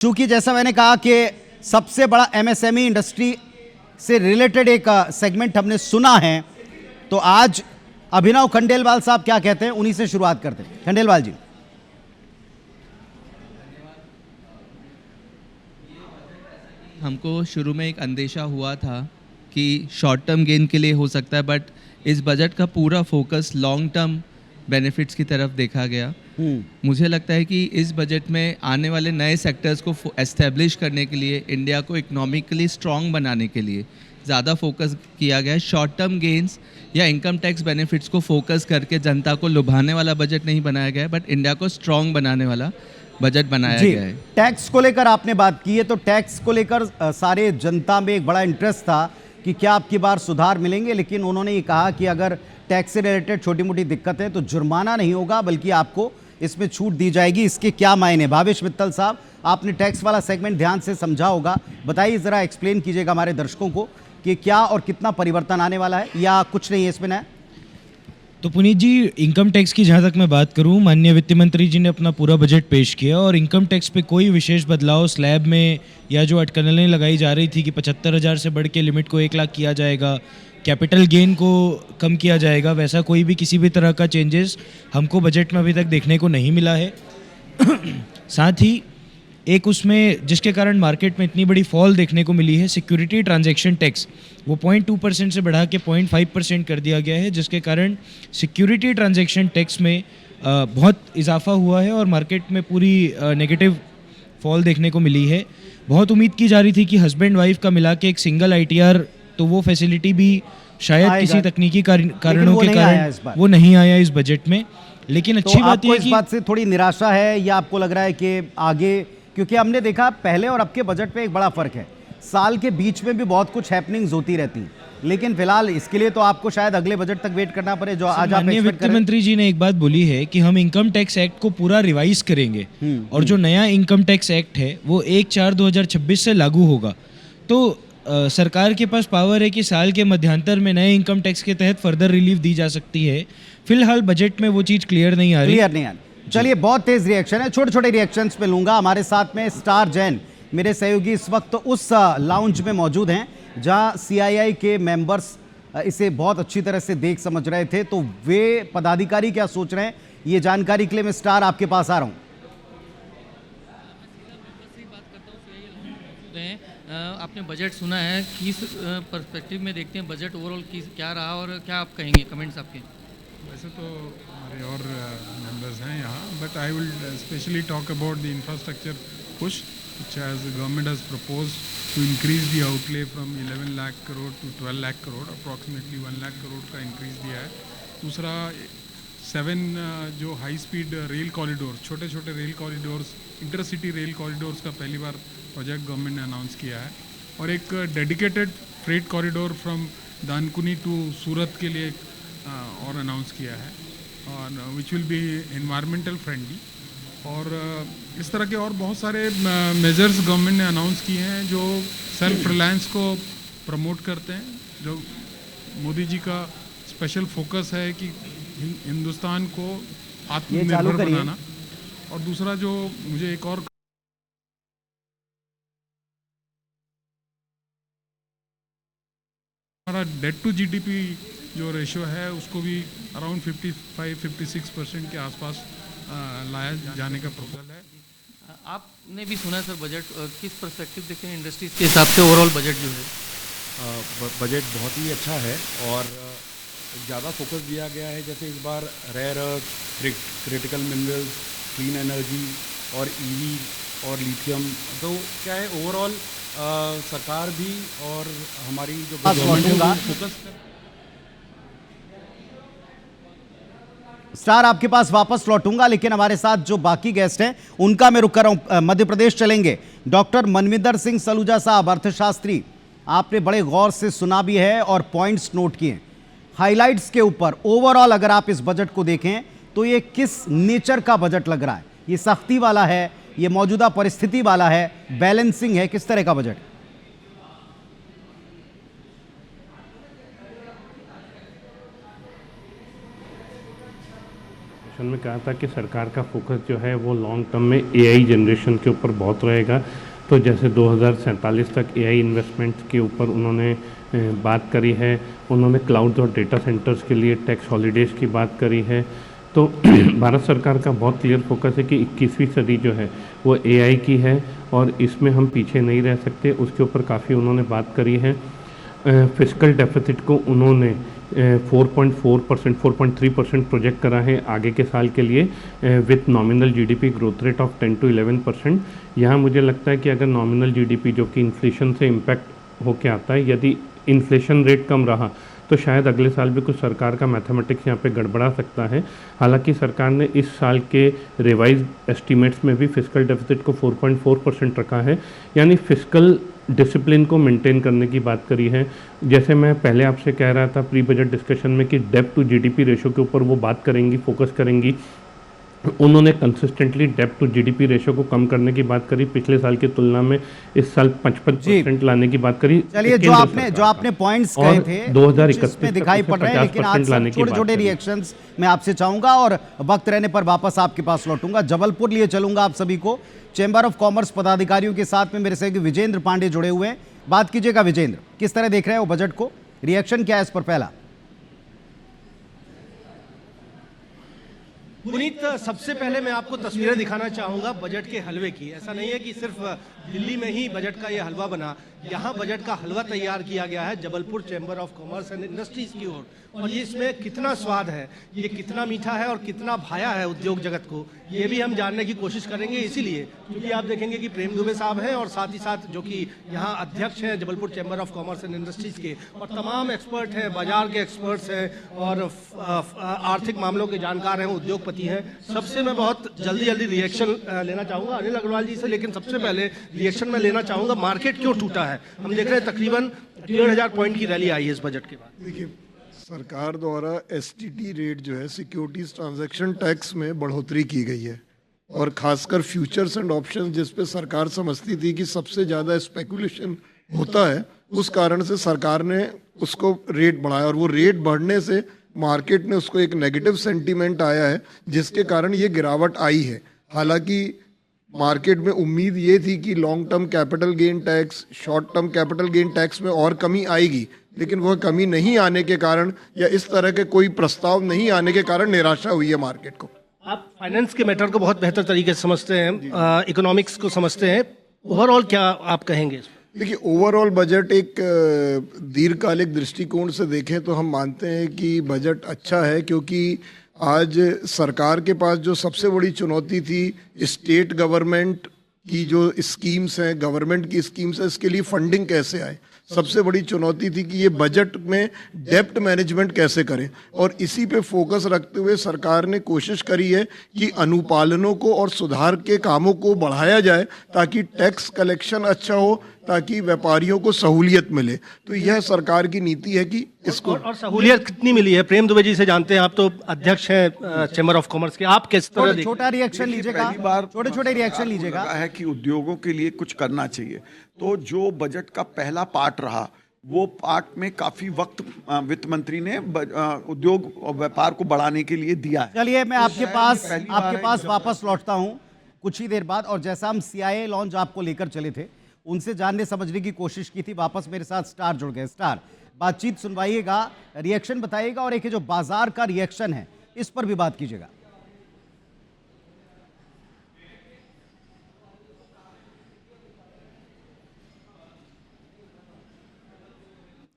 चूंकि जैसा मैंने कहा कि सबसे बड़ा एमएसएमई इंडस्ट्री से रिलेटेड एक सेगमेंट हमने सुना है, तो आज अभिनव खंडेलवाल साहब क्या कहते हैं उन्हीं से शुरुआत करते हैं। खंडेलवाल जी। हमको शुरू में एक अंदेशा हुआ था कि शॉर्ट टर्म गेन के लिए हो सकता है, बट इस बजट का पूरा फोकस लॉन्ग टर्म बेनिफिट्स की तरफ देखा गया। मुझे लगता है कि इस बजट में आने वाले नए सेक्टर्स को एस्टेब्लिश करने के लिए, इंडिया को इकोनॉमिकली स्ट्रॉन्ग बनाने के लिए ज़्यादा फोकस किया गया है। शॉर्ट टर्म गेन्स या इनकम टैक्स बेनिफिट्स को फोकस करके जनता को लुभाने वाला बजट नहीं बनाया गया है, बट इंडिया को स्ट्रॉन्ग बनाने वाला बजट बनाया गया है। टैक्स को लेकर आपने बात की है, तो टैक्स को लेकर सारे जनता में एक बड़ा इंटरेस्ट था कि क्या आपकी बार सुधार मिलेंगे, लेकिन उन्होंने ये कहा कि अगर टैक्स से रिलेटेड छोटी मोटी दिक्कत है तो जुर्माना नहीं होगा बल्कि आपको इसमें छूट दी जाएगी। इसके क्या मायने? भावेश मित्तल साहब, आपने टैक्स वाला सेगमेंट ध्यान से समझा होगा, बताइए ज़रा, एक्सप्लेन कीजिएगा हमारे दर्शकों को कि क्या और कितना परिवर्तन आने वाला है, या कुछ नहीं है इसमें नया? तो पुनीत जी, इनकम टैक्स की जहाँ तक मैं बात करूँ, माननीय वित्त मंत्री जी ने अपना पूरा बजट पेश किया और इनकम टैक्स पे कोई विशेष बदलाव स्लैब में या जो अटकलें लगाई जा रही थी कि 75,000 से बढ़ के लिमिट को 1 लाख किया जाएगा, कैपिटल गेन को कम किया जाएगा, वैसा कोई भी किसी भी तरह का चेंजेस हमको बजट में अभी तक देखने को नहीं मिला है। साथ ही एक उसमें जिसके कारण मार्केट में इतनी बड़ी फॉल देखने को मिली है, सिक्योरिटी ट्रांजैक्शन टैक्स, वो 0.2% से बढ़ा के 0.5% कर दिया गया है, जिसके कारण सिक्योरिटी ट्रांजैक्शन टैक्स में बहुत इजाफा हुआ है और मार्केट में पूरी नेगेटिव फॉल देखने को मिली है। बहुत उम्मीद की जा रही थी कि हस्बैंड वाइफ का मिला के एक सिंगल ITR, तो वो फैसिलिटी भी शायद किसी तकनीकी कारणों के कारण वो नहीं आया इस बजट में। लेकिन अच्छी बात है कि इस बात से थोड़ी निराशा है या आपको लग रहा है कि आगे, क्योंकि हमने देखा पहले और अब के बजट में एक बड़ा फर्क है, साल के बीच में भी बहुत कुछ हैपनिंग्स होती रहती हैं, लेकिन फिलहाल इसके लिए तो आपको शायद अगले बजट तक वेट करना पड़े, जो आज आप एक्सपेक्ट वित्त मंत्री जी ने एक बात बोली है कि हम इनकम टैक्स एक्ट को पूरा रिवाइज करेंगे और जो नया इनकम टैक्स एक्ट है वो 1/4/2026 से लागू होगा। तो सरकार के पास पावर है कि साल के मध्यांतर में नए इनकम टैक्स के तहत फर्दर रिलीफ दी जा सकती है। फिलहाल बजट में वो चीज़ क्लियर नहीं आ रही। चलिए, बहुत तेज रिएक्शन है, छोटे छोटे रिएक्शंस पे लूंगा। हमारे साथ में स्टार जैन, मेरे सहयोगी, इस वक्त उस लाउंज में मौजूद हैं जहां CII के मेंबर्स इसे बहुत अच्छी तरह से देख समझ रहे थे, तो वे पदाधिकारी क्या सोच रहे हैं ये जानकारी के लिए मैं स्टार आपके पास आ रहा हूं। आपने बजट सुना है, किस पर्सपेक्टिव में देखते हैं बजट ओवरऑल क्या रहा और क्या आप कहेंगे, कमेंट्स आपके? वैसे तो हमारे और मेंबर्स हैं यहाँ, but I will specially talk about the infrastructure push which has the government has proposed to increase the outlay from 11 lakh crore to 12 lakh crore, approximately 1 lakh crore का increase दिया है। दूसरा 7 जो हाई स्पीड रेल कॉरिडोर, छोटे छोटे rail corridors, intercity rail corridors का पहली बार प्रोजेक्ट गवर्नमेंट ने अनाउंस किया है, और एक dedicated freight corridor from Dankuni to Surat के लिए और अनाउंस किया है, और which will be environmental friendly. और इस तरह के और बहुत सारे मेजर्स गवर्नमेंट ने अनाउंस किए हैं जो सेल्फ रिलायंस को प्रमोट करते हैं, जो मोदी जी का स्पेशल फोकस है कि हिंदुस्तान को आत्मनिर्भर बनाना। और दूसरा जो मुझे एक और हमारा डेट टू GDP जो रेशियो है उसको भी अराउंड 55-56% के आसपास लाया जाने का प्रोपोजल है। आपने भी सुना सर बजट, किस पर्सपेक्टिव देखते हैं इंडस्ट्रीज के हिसाब से ओवरऑल बजट जो है? बजट बहुत ही अच्छा है और ज़्यादा फोकस दिया गया है, जैसे इस बार rare earth, critical minerals, clean energy और EV और लिथियम। तो क्या है, ओवरऑल सरकार भी और हमारी जो गवर्नमेंट फोकस कर। स्टार, आपके पास वापस लौटूंगा, लेकिन हमारे साथ जो बाकी गेस्ट हैं उनका मैं रुक कर रहा हूं। मध्य प्रदेश चलेंगे। डॉक्टर मनविंदर सिंह सलूजा साहब, अर्थशास्त्री, आपने बड़े गौर से सुना भी है और पॉइंट्स नोट किए। हाइलाइट्स के ऊपर ओवरऑल अगर आप इस बजट को देखें तो ये किस नेचर का बजट लग रहा है? ये सख्ती वाला है, ये मौजूदा परिस्थिति वाला है, बैलेंसिंग है, किस तरह का बजट? सेशन में कहा था कि सरकार का फोकस जो है वो लॉन्ग टर्म में एआई जनरेशन के ऊपर बहुत रहेगा। तो जैसे 2047 तक एआई इन्वेस्टमेंट्स के ऊपर उन्होंने बात करी है। उन्होंने क्लाउड और डेटा सेंटर्स के लिए टैक्स हॉलीडेज़ की बात करी है। तो भारत सरकार का बहुत क्लियर फोकस है कि 21वीं सदी जो है वो एआई की है और इसमें हम पीछे नहीं रह सकते। उसके ऊपर काफ़ी उन्होंने बात करी है। फिस्कल डेफिसिट को उन्होंने 4.4%, 4.3% प्रोजेक्ट करा है आगे के साल के लिए with nominal GDP growth rate of 10 to 11%। यहाँ मुझे लगता है कि अगर नॉमिनल जीडीपी जो कि इन्फ्लेशन से इम्पैक्ट होके आता है, यदि इन्फ्लेशन रेट कम रहा तो शायद अगले साल भी कुछ सरकार का मैथमेटिक्स यहाँ पे गड़बड़ा सकता है। हालांकि सरकार ने इस साल के रिवाइज एस्टीमेट्स में भी फिस्कल डेफिसिट को 4.4% रखा है, यानी फिस्कल डिसिप्लिन को मेंटेन करने की बात करी है। जैसे मैं पहले आपसे कह रहा था प्री बजट डिस्कशन में कि डेब्ट टू जीडीपी रेशो के ऊपर वो बात करेंगी, फोकस करेंगी। उन्होंने कंसिस्टेंटली डेब्ट टू जीडीपी रेशो को कम करने की बात करी, पिछले साल की तुलना में इस साल 55% लाने की बात करी। चलिए, जो आपने पॉइंट्स कहे थे 2031 में दिखाई पड़ रहे हैं, लेकिन आज छोटे छोटे रिएक्शंस मैं आपसे चाहूंगा और वक्त रहने पर वापस आपके पास लौटूंगा। जबलपुर लिए चलूंगा आप सभी को। चैम्बर ऑफ कॉमर्स पदाधिकारियों के साथ में मेरे से विजेंद्र पांडे जुड़े हुए हैं। बात कीजिएगा विजेंद्र, किस तरह देख रहे हैं वो बजट को, रिएक्शन क्या है इस पर? पहला पुनीत, सबसे पहले मैं आपको तस्वीरें दिखाना चाहूँगा बजट के हलवे की। ऐसा नहीं है कि सिर्फ दिल्ली में ही बजट का ये हलवा बना, यहाँ बजट का हलवा तैयार किया गया है Jabalpur chamber of commerce and industries की ओर। और ये इसमें कितना स्वाद है, ये कितना मीठा है और कितना भाया है उद्योग जगत को, ये भी हम जानने की कोशिश करेंगे। इसीलिए क्योंकि आप देखेंगे कि प्रेम दुबे साहब हैं और साथ ही साथ जो कि यहाँ अध्यक्ष हैं Jabalpur chamber of commerce and industries के, और तमाम एक्सपर्ट हैं, बाजार के एक्सपर्ट्स हैं और आर्थिक मामलों के जानकार हैं, उद्योगपति हैं। सबसे मैं बहुत जल्दी रिएक्शन लेना चाहूँगा अनिल अग्रवाल जी से, लेकिन सबसे पहले रिएक्शन मैं लेना चाहूँगा मार्केट क्यों टूटा है। हम देख रहे हैं तकरीबन 1,500 पॉइंट की रैली आई है इस बजट के बाद। देखिए, सरकार द्वारा एसटीटी रेट जो है सिक्योरिटीज ट्रांजैक्शन टैक्स में बढ़ोतरी की गई है, और खासकर फ्यूचर्स एंड ऑप्शंस जिस पे सरकार समझती थी कि सबसे ज़्यादा स्पेकुलेशन होता है, उस कारण से सरकार ने उसको रेट बढ़ाया और वो रेट बढ़ने से मार्केट ने उसको एक नेगेटिव सेंटीमेंट आया है, जिसके कारण ये गिरावट आई है। हालांकि मार्केट में उम्मीद ये थी कि long term capital gain tax, short term capital gain tax में और कमी आएगी, लेकिन वह कमी नहीं आने के कारण या इस तरह के कोई प्रस्ताव नहीं आने के कारण निराशा हुई है मार्केट को। आप फाइनेंस के मैटर को बहुत बेहतर तरीके से समझते हैं, इकोनॉमिक्स को समझते हैं, ओवरऑल क्या आप कहेंगे? देखिए, ओवरऑल बजट एक दीर्घकालिक दृष्टिकोण से देखें तो हम मानते हैं कि बजट अच्छा है, क्योंकि आज सरकार के पास जो सबसे बड़ी चुनौती थी स्टेट गवर्नमेंट की जो स्कीम्स हैं, गवर्नमेंट की स्कीम्स हैं, इसके लिए फंडिंग कैसे आए, सबसे बड़ी चुनौती थी कि ये बजट में डेप्ट मैनेजमेंट कैसे करें। और इसी पे फोकस रखते हुए सरकार ने कोशिश करी है कि अनुपालनों को और सुधार के कामों को बढ़ाया जाए, ताकि टैक्स कलेक्शन अच्छा हो, ताकि व्यापारियों को सहूलियत मिले। तो यह सरकार की नीति है कि इसको और सहूलियत कितनी मिली है? प्रेम दुबे जी से जानते हैं, आप तो अध्यक्ष हैं चैम्बर ऑफ कॉमर्स के, आप किस तरह छोटा रिएक्शन लीजिएगा, छोटे रिएक्शन लीजिएगा। है कि उद्योगों के लिए कुछ करना चाहिए। तो जो बजट का पहला पार्ट रहा, वो पार्ट में काफी वक्त वित्त मंत्री ने उद्योग और व्यापार को बढ़ाने के लिए दिया है। चलिए, मैं आपके पास वापस लौटता हूं कुछ ही देर बाद। और जैसा हम CIA लॉन्च आपको लेकर चले थे, उनसे जानने समझने की कोशिश की थी, वापस मेरे साथ स्टार जुड़ गए। स्टार, बातचीत सुनवाइएगा, रिएक्शन बताइएगा, और एक जो बाजार का रिएक्शन है इस पर भी बात कीजिएगा।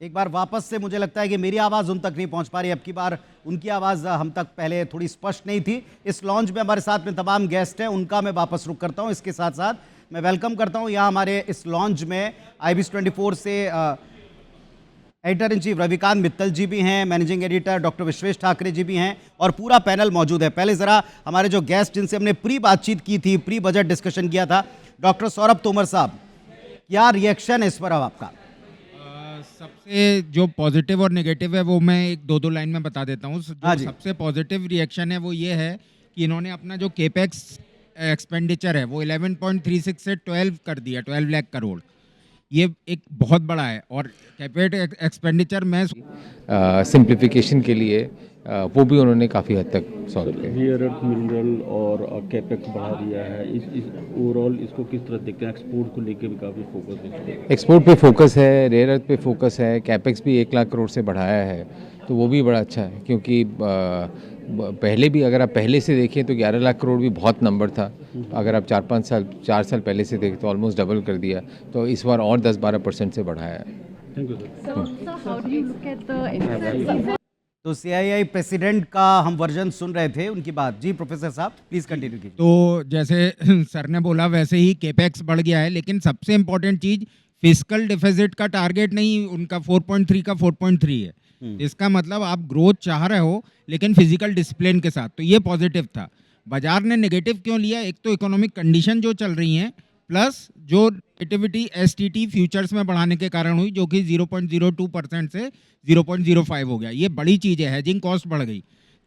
एक बार वापस से मुझे लगता है कि मेरी आवाज़ उन तक नहीं पहुंच पा रही। अब की बार उनकी आवाज़ हम तक पहले थोड़ी स्पष्ट नहीं थी। इस लॉन्च में हमारे साथ में तमाम गेस्ट हैं, उनका मैं वापस रुक करता हूं। इसके साथ साथ मैं वेलकम करता हूं यहाँ हमारे इस लॉन्च में IBIS 24 से editor in chief Ravikant Mittal ji भी हैं, managing editor doctor Vishwesh Thackeray ji भी हैं, और पूरा पैनल मौजूद है। पहले ज़रा हमारे जो गेस्ट जिनसे हमने प्री बातचीत की थी, प्री बजट डिस्कशन किया था, डॉक्टर सौरभ तोमर साहब, क्या रिएक्शन है इस पर अब आपका? सबसे जो पॉजिटिव और नेगेटिव है वो मैं एक दो लाइन में बता देता हूँ। जो सबसे पॉजिटिव रिएक्शन है वो ये है कि इन्होंने अपना जो केपेक्स एक्सपेंडिचर है वो 11.36 से 12 कर दिया, 12 लाख करोड़। ये एक बहुत बड़ा है। और कैपेक्स एक्सपेंडिचर में सिंप्लीफिकेशन के लिए वो भी उन्होंने काफ़ी हद तक सॉल्व किया। रेयर अर्थ मिनरल और कैपेक्स बढ़ा दिया है, इस ओवरऑल इसको किस तरह देखते हैं? एक्सपोर्ट को लेकर भी काफ़ी फोकस है, एक्सपोर्ट पे फोकस है, रेयर अर्थ पे फोकस है, कैपेक्स भी 1 लाख करोड़ से बढ़ाया है, तो वो भी बड़ा अच्छा है। क्योंकि पहले भी अगर आप पहले से देखें तो 11 लाख करोड़ भी बहुत नंबर था। अगर आप 4 साल पहले से देखें तो ऑलमोस्ट डबल कर दिया, तो इस बार और 10-12% से बढ़ाया है। Thank you sir. तो सीआईआई प्रेसिडेंट का हम वर्जन सुन रहे थे, उनकी बात। जी प्रोफेसर साहब प्लीज कंटिन्यू कीजिए। तो जैसे सर ने बोला वैसे ही केपेक्स बढ़ गया है, लेकिन सबसे इम्पोर्टेंट चीज फिस्कल डिफिसिट का टारगेट नहीं, उनका 4.3 का 4.3 है। इसका मतलब आप ग्रोथ चाह रहे हो लेकिन फिजिकल डिसिप्लिन के साथ, तो ये पॉजिटिव था। बाजार ने नेगेटिव क्यों लिया? एक तो इकोनॉमिक कंडीशन जो चल रही हैं, प्लस जो नेगेटिविटी एसटीटी फ्यूचर्स में बढ़ाने के कारण हुई, जो कि 0.02% से 0.05 हो गया। ये बड़ी चीज़ है, हेजिंग कॉस्ट बढ़ गई,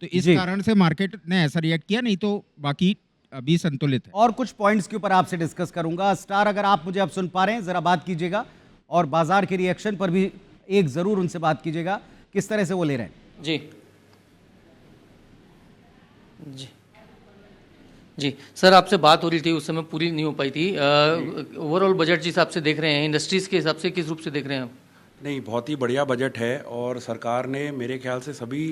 तो इस कारण से मार्केट ने ऐसा रिएक्ट किया, नहीं तो बाकी अभी संतुलित है। और कुछ पॉइंट्स के ऊपर आपसे डिस्कस करूंगा। स्टार, अगर आप मुझे अब सुन पा रहे हैं जरा बात कीजिएगा, और बाजार के रिएक्शन पर भी एक जरूर उनसे बात कीजिएगा, किस तरह से वो ले रहे हैं। जी जी जी सर, आपसे बात हो रही थी उस समय पूरी नहीं हो पाई थी। ओवरऑल बजट जिस हिसाब से देख रहे हैं, इंडस्ट्रीज के हिसाब से किस रूप से देख रहे हैं आप? नहीं, बहुत ही बढ़िया बजट है, और सरकार ने मेरे ख्याल से सभी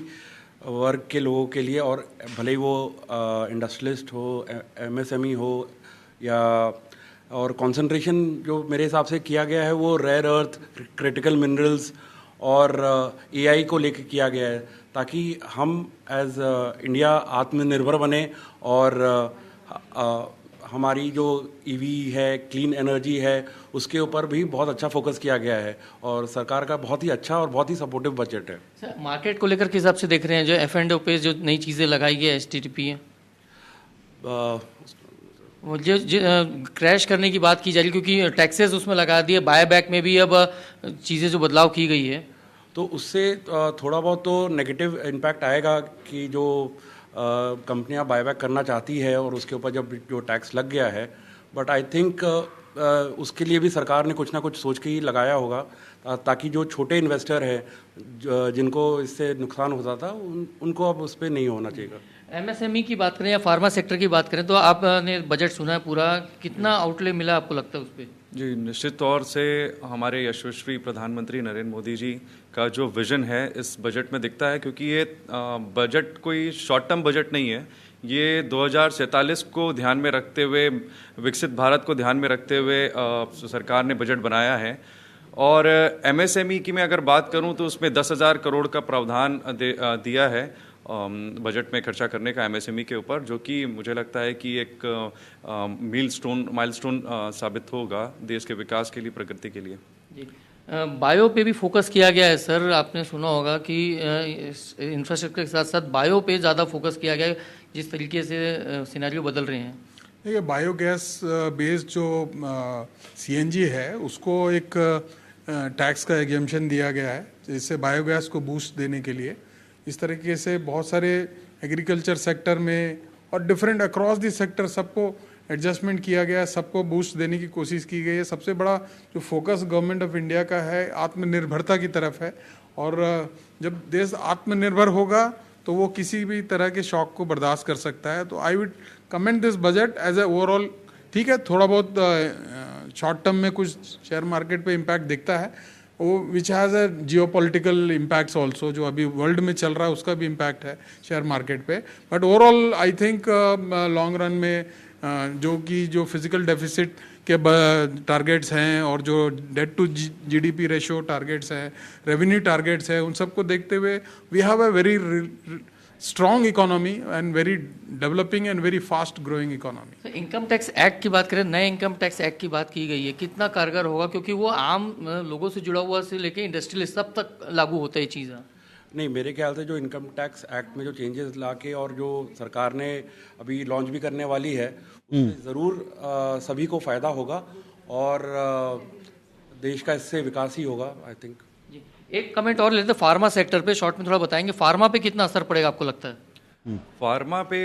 वर्ग के लोगों के लिए, और भले ही वो इंडस्ट्रियलिस्ट हो, एमएसएमई हो, या और कंसंट्रेशन जो मेरे हिसाब से किया गया है वो रेयर अर्थ, क्रिटिकल मिनरल्स और एआई को लेकर किया गया है, ताकि हम एज इंडिया आत्मनिर्भर बने, और हमारी जो ईवी है, क्लीन एनर्जी है, उसके ऊपर भी बहुत अच्छा फोकस किया गया है, और सरकार का बहुत ही अच्छा और बहुत ही सपोर्टिव बजट है। सर, मार्केट को लेकर किस हिसाब से देख रहे हैं? जो F&O पे जो नई चीज़ें लगाई गई है, STTP है, जो क्रैश करने की बात की जा रही है, क्योंकि टैक्सेस उसमें लगा दिए, बायबैक में भी अब चीज़ें जो बदलाव की गई है, तो उससे थोड़ा बहुत तो नेगेटिव इम्पैक्ट आएगा कि जो कंपनियां बायबैक करना चाहती है और उसके ऊपर जब जो टैक्स लग गया है, बट आई थिंक उसके लिए भी सरकार ने कुछ ना कुछ सोच के ही लगाया होगा, ताकि जो छोटे इन्वेस्टर हैं जिनको इससे नुकसान होता था उनको अब उस पर नहीं होना चाहिए। MSME की बात करें या फार्मा सेक्टर की बात करें, तो आपने बजट सुना है पूरा, कितना आउटले मिला आपको लगता है उस पर? जी, निश्चित तौर से हमारे यशस्वी प्रधानमंत्री नरेंद्र मोदी जी का जो विजन है इस बजट में दिखता है, क्योंकि ये बजट कोई शॉर्ट टर्म बजट नहीं है। ये 2047 को ध्यान में रखते हुए, विकसित भारत को ध्यान में रखते हुए सरकार ने बजट बनाया है। और MSME की मैं अगर बात करूं तो उसमें 10,000 करोड़ का प्रावधान दिया है बजट में खर्चा करने का MSME के ऊपर, जो कि मुझे लगता है कि एक माइलस्टोन साबित होगा देश के विकास के लिए, प्रगति के लिए। जी, बायो पे भी फोकस किया गया है सर, आपने सुना होगा कि इंफ्रास्ट्रक्चर के साथ साथ बायो पे ज़्यादा फोकस किया गया है, जिस तरीके से सिनेरियो बदल रहे हैं। देखिए, बायोगैस बेस्ड जो CNG है उसको एक टैक्स का एग्जेम्पशन दिया गया है, जिससे बायोगैस को बूस्ट देने के लिए इस तरीके से बहुत सारे एग्रीकल्चर सेक्टर में और डिफरेंट अक्रॉस द सेक्टर सबको एडजस्टमेंट किया गया है, सबको बूस्ट देने की कोशिश की गई है। सबसे बड़ा जो फोकस गवर्नमेंट ऑफ इंडिया का है आत्मनिर्भरता की तरफ है, और जब देश आत्मनिर्भर होगा तो वो किसी भी तरह के शॉक को बर्दाश्त कर सकता है। तो I would comment this budget as a overall. ठीक है, थोड़ा बहुत शॉर्ट टर्म में कुछ शेयर मार्केट पे इम्पैक्ट दिखता है, वो which has a geopolitical impacts also, जो अभी वर्ल्ड में चल रहा है उसका भी इम्पैक्ट है शेयर मार्केट पे। But overall I think long run में जो फिजिकल डेफिसिट के टारगेट्स हैं और जो debt to GDP ratio targets हैं, रेवेन्यू टारगेट्स हैं, उन सबको देखते हुए we have a very strong economy and very developing and very fast growing economy. Income tax act की बात करें, नए इनकम टैक्स एक्ट की बात की गई है, कितना कारगर होगा? क्योंकि वो आम लोगों से जुड़ा हुआ से लेके इंडस्ट्रियलिस्ट सब तक लागू होता है चीज़। नहीं, मेरे ख्याल से जो इनकम टैक्स एक्ट में जो चेंजेस लाके और जो सरकार ने अभी लॉन्च भी करने वाली है, उससे ज़रूर सभी को फ़ायदा होगा और देश का इससे विकास ही होगा, आई थिंक। एक कमेंट और लेते हैं फार्मा सेक्टर पे, शॉर्ट में थोड़ा बताएंगे, फार्मा पे कितना असर पड़ेगा आपको लगता है? फार्मा पे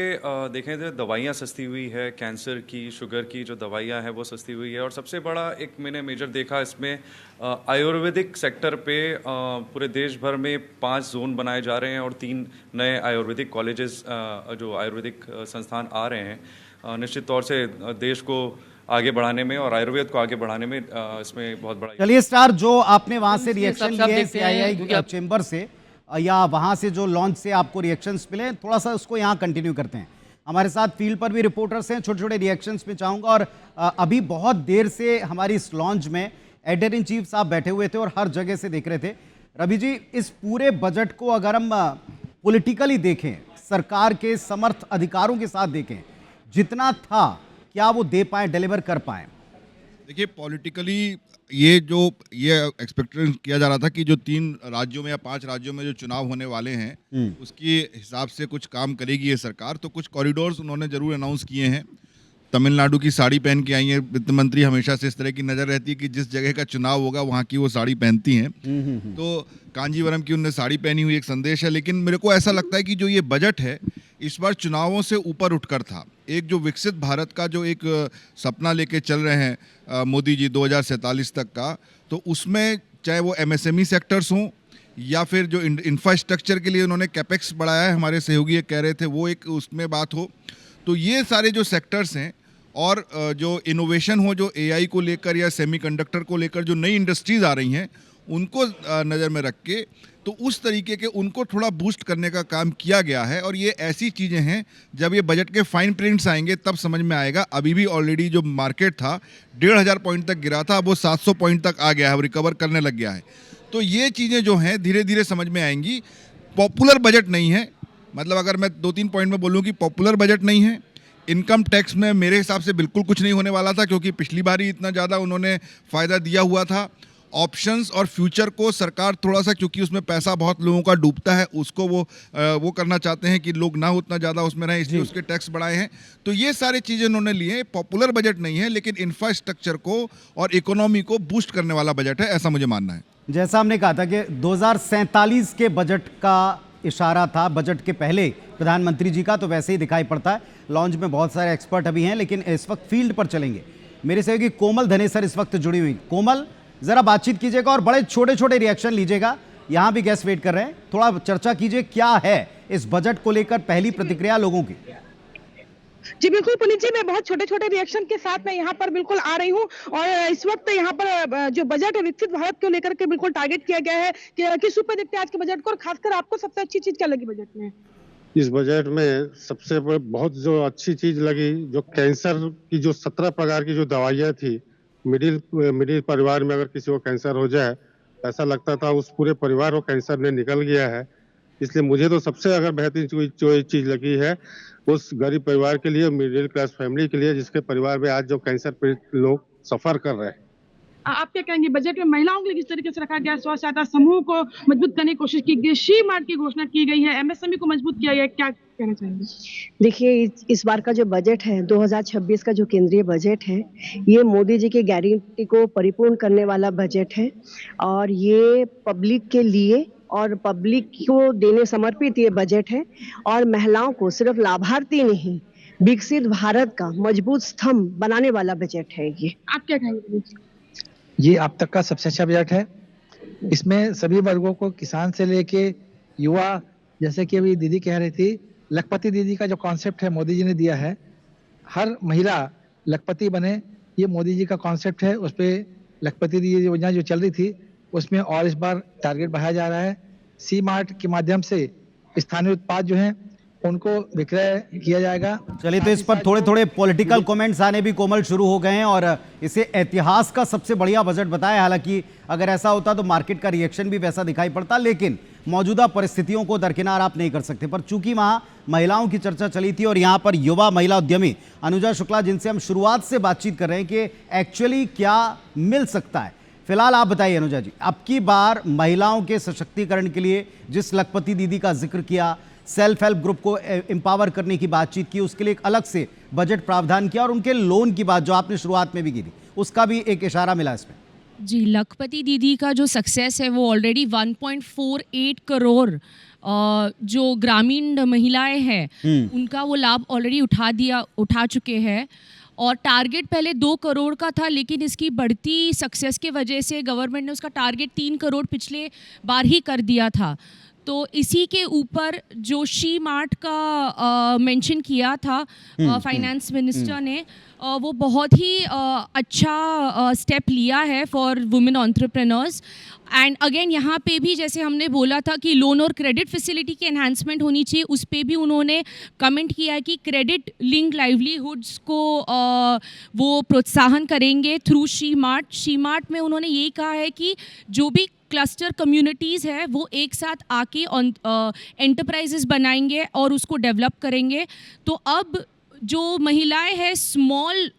देखें तो दवाइयाँ सस्ती हुई है, कैंसर की, शुगर की जो दवाइयाँ हैं वो सस्ती हुई है, और सबसे बड़ा एक मैंने मेजर देखा इसमें आयुर्वेदिक सेक्टर पे पूरे देश भर में 5 जोन बनाए जा रहे हैं और 3 नए आयुर्वेदिक कॉलेजेस जो आयुर्वेदिक संस्थान आ रहे हैं। निश्चित तौर से देश को आगे बढ़ाने में और आयुर्वेद को आगे बढ़ाने में इसमें बहुत बड़ा। चलिए स्टार, जो आपने वहां से रिएक्शन लिए CII चेंबर से या वहां से जो लॉन्च से आपको रिएक्शंस मिले, थोड़ा सा उसको यहाँ कंटिन्यू करते हैं। हमारे साथ फील्ड पर भी रिपोर्टर्स हैं, छोटे छोटे रिएक्शंस में चाहूँगा। और अभी बहुत देर से हमारी इस लॉन्च में एडिटर इन चीफ साहब बैठे हुए थे और हर जगह से देख रहे थे। रवि जी, इस पूरे बजट को अगर हम पॉलिटिकली देखें, सरकार के समर्थ अधिकारों के साथ देखें, जितना था क्या वो दे पाए, डिलीवर कर पाए? देखिए, पॉलिटिकली ये एक्सपेक्ट किया जा रहा था कि जो 3 राज्यों में या 5 राज्यों में जो चुनाव होने वाले हैं उसके हिसाब से कुछ काम करेगी ये सरकार। तो कुछ कॉरिडोर्स उन्होंने जरूर अनाउंस किए हैं। तमिलनाडु की साड़ी पहन के आई है वित्त मंत्री, हमेशा से इस तरह की नज़र रहती है कि जिस जगह का चुनाव होगा वहाँ की वो साड़ी पहनती हैं। तो कांजीवरम की उनने साड़ी पहनी हुई एक संदेश है। लेकिन मेरे को ऐसा लगता है कि जो ये बजट है इस बार चुनावों से ऊपर उठकर था। एक जो विकसित भारत का जो एक सपना लेके चल रहे हैं मोदी जी 2047 तक का, तो उसमें चाहे वो MSME सेक्टर्स हों या फिर जो इंफ्रास्ट्रक्चर के लिए उन्होंने कैपेक्स बढ़ाया है, हमारे सहयोगी कह रहे थे, वो एक उसमें बात हो, तो ये सारे जो सेक्टर्स हैं और जो इनोवेशन हो, जो AI को लेकर या सेमीकंडक्टर को लेकर जो नई इंडस्ट्रीज़ आ रही हैं उनको नज़र में रख के, तो उस तरीके के उनको थोड़ा बूस्ट करने का काम किया गया है। और ये ऐसी चीज़ें हैं, जब ये बजट के फाइन प्रिंट्स आएंगे तब समझ में आएगा। अभी भी ऑलरेडी जो मार्केट था 1500 पॉइंट तक गिरा था, अब वो 700 पॉइंट तक आ गया है, रिकवर करने लग गया है। तो ये चीज़ें जो हैं धीरे धीरे समझ में आएंगी। पॉपुलर बजट नहीं है, मतलब अगर मैं 2-3 पॉइंट में बोलूँ कि पॉपुलर बजट नहीं है। इनकम टैक्स में मेरे हिसाब से बिल्कुल कुछ नहीं होने वाला था, क्योंकि पिछली बार ही इतना ज़्यादा उन्होंने फ़ायदा दिया हुआ था। ऑप्शंस और फ्यूचर को सरकार थोड़ा सा, क्योंकि उसमें पैसा बहुत लोगों का डूबता है, उसको वो करना चाहते हैं कि लोग ना उतना ज़्यादा उसमें रहें, इसलिए उसके टैक्स बढ़ाए हैं। तो ये सारी चीज़ें उन्होंने लिए। पॉपुलर बजट नहीं है, लेकिन इंफ्रास्ट्रक्चर को और इकोनॉमी को बूस्ट करने वाला बजट है, ऐसा मुझे मानना है। जैसा हमने कहा था कि 2047 के बजट का इशारा था बजट के पहले प्रधानमंत्री जी का, तो वैसे ही दिखाई पड़ता है। लॉन्च में बहुत सारे एक्सपर्ट अभी हैं, लेकिन इस वक्त फील्ड पर चलेंगे। मेरे सहयोगी कोमल धनेसर इस वक्त जुड़ी हुई। कोमल, जरा बातचीत कीजिएगा और बड़े छोटे छोटे रिएक्शन लीजिएगा। यहाँ भी गेस्ट वेट कर रहे हैं, थोड़ा चर्चा कीजिए, क्या है इस बजट को लेकर पहली प्रतिक्रिया लोगों की? जी बिल्कुल पुनीत जी, मैं बहुत छोटे छोटे रिएक्शन के साथ मैं यहाँ पर बिल्कुल आ रही हूँ। और इस वक्त यहाँ पर जो बजट है विकसित भारत को लेकर के बिल्कुल टारगेट किया गया है कि किस रूप में देखते हैं आज के बजट को, और खासकर आपको सबसे अच्छी चीज क्या लगी बजट में? इस बजट में सबसे बहुत जो अच्छी चीज लगी, जो कैंसर की जो 17 प्रकार की जो दवाइयाँ थी, मिडिल परिवार में अगर किसी को कैंसर हो जाए, ऐसा लगता था उस पूरे परिवार को कैंसर ने निकल गया है। इसलिए मुझे तो सबसे अगर बेहतरीन जो चीज लगी है उस गरीब परिवार के लिए, मिडिल क्लास फैमिली के लिए, जिसके परिवार में आज जो कैंसर पीड़ित लोग सफर कर रहे हैं। आप क्या कहेंगे बजट में महिलाओं के लिए किस तरीके से रखा गया? स्वयं सहायता समूह को मजबूत करने की कोशिश की गई, शी मार्ट की घोषणा की गई है, MSME को मजबूत किया गया, क्या कहना चाहेंगे? देखिए, इस बार का जो बजट है 2026 का जो केंद्रीय बजट है, ये मोदी जी की गारंटी को परिपूर्ण करने वाला बजट है। और ये पब्लिक के लिए और पब्लिक को देने समर्पित ये बजट है। और महिलाओं को सिर्फ लाभार्थी नहीं, विकसित भारत का मजबूत स्तंभ बनाने वाला बजट है ये। आप क्या कहेंगे? ये अब तक का सबसे अच्छा बजट है। इसमें सभी वर्गों को, किसान से लेके युवा, जैसे कि अभी दीदी कह रही थी, लखपति दीदी का जो कॉन्सेप्ट है मोदी जी ने दिया है, हर महिला लखपति बने, ये मोदी जी का कॉन्सेप्ट है। उस पर लखपति दीदी योजना जो चल रही थी उसमें और इस बार टारगेट बढ़ाया जा रहा है। सी मार्ट के माध्यम से स्थानीय उत्पाद जो हैं उनको विक्रय किया जाएगा। चलिए, तो इस पर थोड़े थोड़े पॉलिटिकल कमेंट्स आने भी कोमल शुरू हो गए हैं और इसे इतिहास का सबसे बढ़िया बजट बताया। हालांकि अगर ऐसा होता तो मार्केट का रिएक्शन भी वैसा दिखाई पड़ता, लेकिन मौजूदा परिस्थितियों को दरकिनार आप नहीं कर सकते। पर चूंकि वहां महिलाओं की चर्चा चली थी और यहाँ पर युवा महिला उद्यमी अनुजा शुक्ला, जिनसे हम शुरुआत से बातचीत कर रहे हैं कि एक्चुअली क्या मिल सकता है, फिलहाल आप बताइए अनुजा जी, अब की बार महिलाओं के सशक्तिकरण के लिए जिस लखपति दीदी का जिक्र किया, सेल्फ हेल्प ग्रुप को एम्पावर करने की बातचीत की, उसके लिए एक अलग से बजट प्रावधान किया और उनके लोन की बात जो आपने शुरुआत में भी की थी, उसका भी एक इशारा मिला इसमें। जी, लखपति दीदी का जो सक्सेस है वो ऑलरेडी 1.48 करोड़ जो ग्रामीण महिलाएं हैं उनका वो लाभ ऑलरेडी उठा चुके हैं। और टारगेट पहले 2 करोड़ का था, लेकिन इसकी बढ़ती सक्सेस के वजह से गवर्नमेंट ने उसका टारगेट 3 करोड़ पिछले बार ही कर दिया था। तो इसी के ऊपर जो शी मार्ट का मेंशन किया था फाइनेंस मिनिस्टर ने, वो बहुत ही अच्छा स्टेप लिया है for women entrepreneurs. And again यहाँ पे भी जैसे हमने बोला था कि लोन और क्रेडिट फैसिलिटी की एनहांसमेंट होनी चाहिए, उस पे भी उन्होंने कमेंट किया है कि क्रेडिट लिंक लाइवलीहुड्स को वो प्रोत्साहन करेंगे through she mart. She mart में उन्होंने यही कहा है कि जो भी क्लस्टर कम्युनिटीज़ है वो एक साथ आके एंटरप्राइजेस बनाएंगे और उसको डेवलप करेंगे। तो अब जो महिलाएं हैं स्मॉल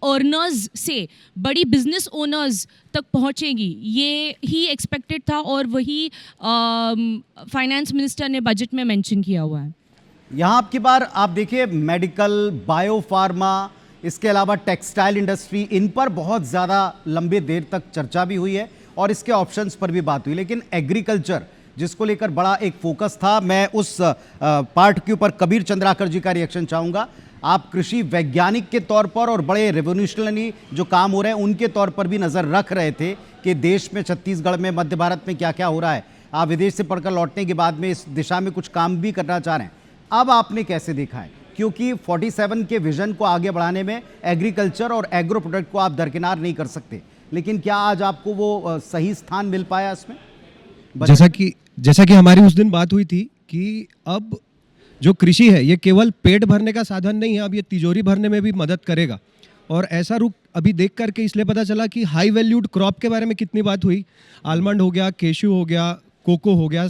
अर्नर्स से बड़ी बिजनेस ओनर्स तक पहुंचेगी, ये ही एक्सपेक्टेड था और वही फाइनेंस मिनिस्टर ने बजट में मेंशन किया हुआ है। यहाँ आपकी बार आप देखिए मेडिकल, बायो फार्मा, इसके अलावा टेक्सटाइल इंडस्ट्री, इन पर बहुत ज़्यादा लंबे देर तक चर्चा भी हुई है और इसके ऑप्शंस पर भी बात हुई। लेकिन एग्रीकल्चर जिसको लेकर बड़ा एक फोकस था, मैं उस पार्ट के ऊपर कबीर चंद्राकर जी का रिएक्शन चाहूँगा। आप कृषि वैज्ञानिक के तौर पर और बड़े रेवोल्यूशनरी जो काम हो रहे हैं उनके तौर पर भी नज़र रख रहे थे कि देश में, छत्तीसगढ़ में, मध्य भारत में क्या क्या हो रहा है। आप विदेश से पढ़कर लौटने के बाद में इस दिशा में कुछ काम भी करना चाह रहे हैं। अब आपने कैसे देखा है, क्योंकि 47 के विजन को आगे बढ़ाने में एग्रीकल्चर और एग्रो प्रोडक्ट को आप दरकिनार नहीं कर सकते, लेकिन क्या आज आपको वो सही स्थान मिल पाया इसमें? जैसा कि हमारी उस दिन बात हुई थी कि अब जो कृषि है ये केवल पेट भरने का साधन नहीं है, अब ये तिजोरी भरने में भी मदद करेगा। और ऐसा रुख अभी देख करके इसलिए पता चला कि हाई वैल्यूड क्रॉप के बारे में कितनी बात हुई। आलमंड हो गया, केशू हो गया, कोको हो गया,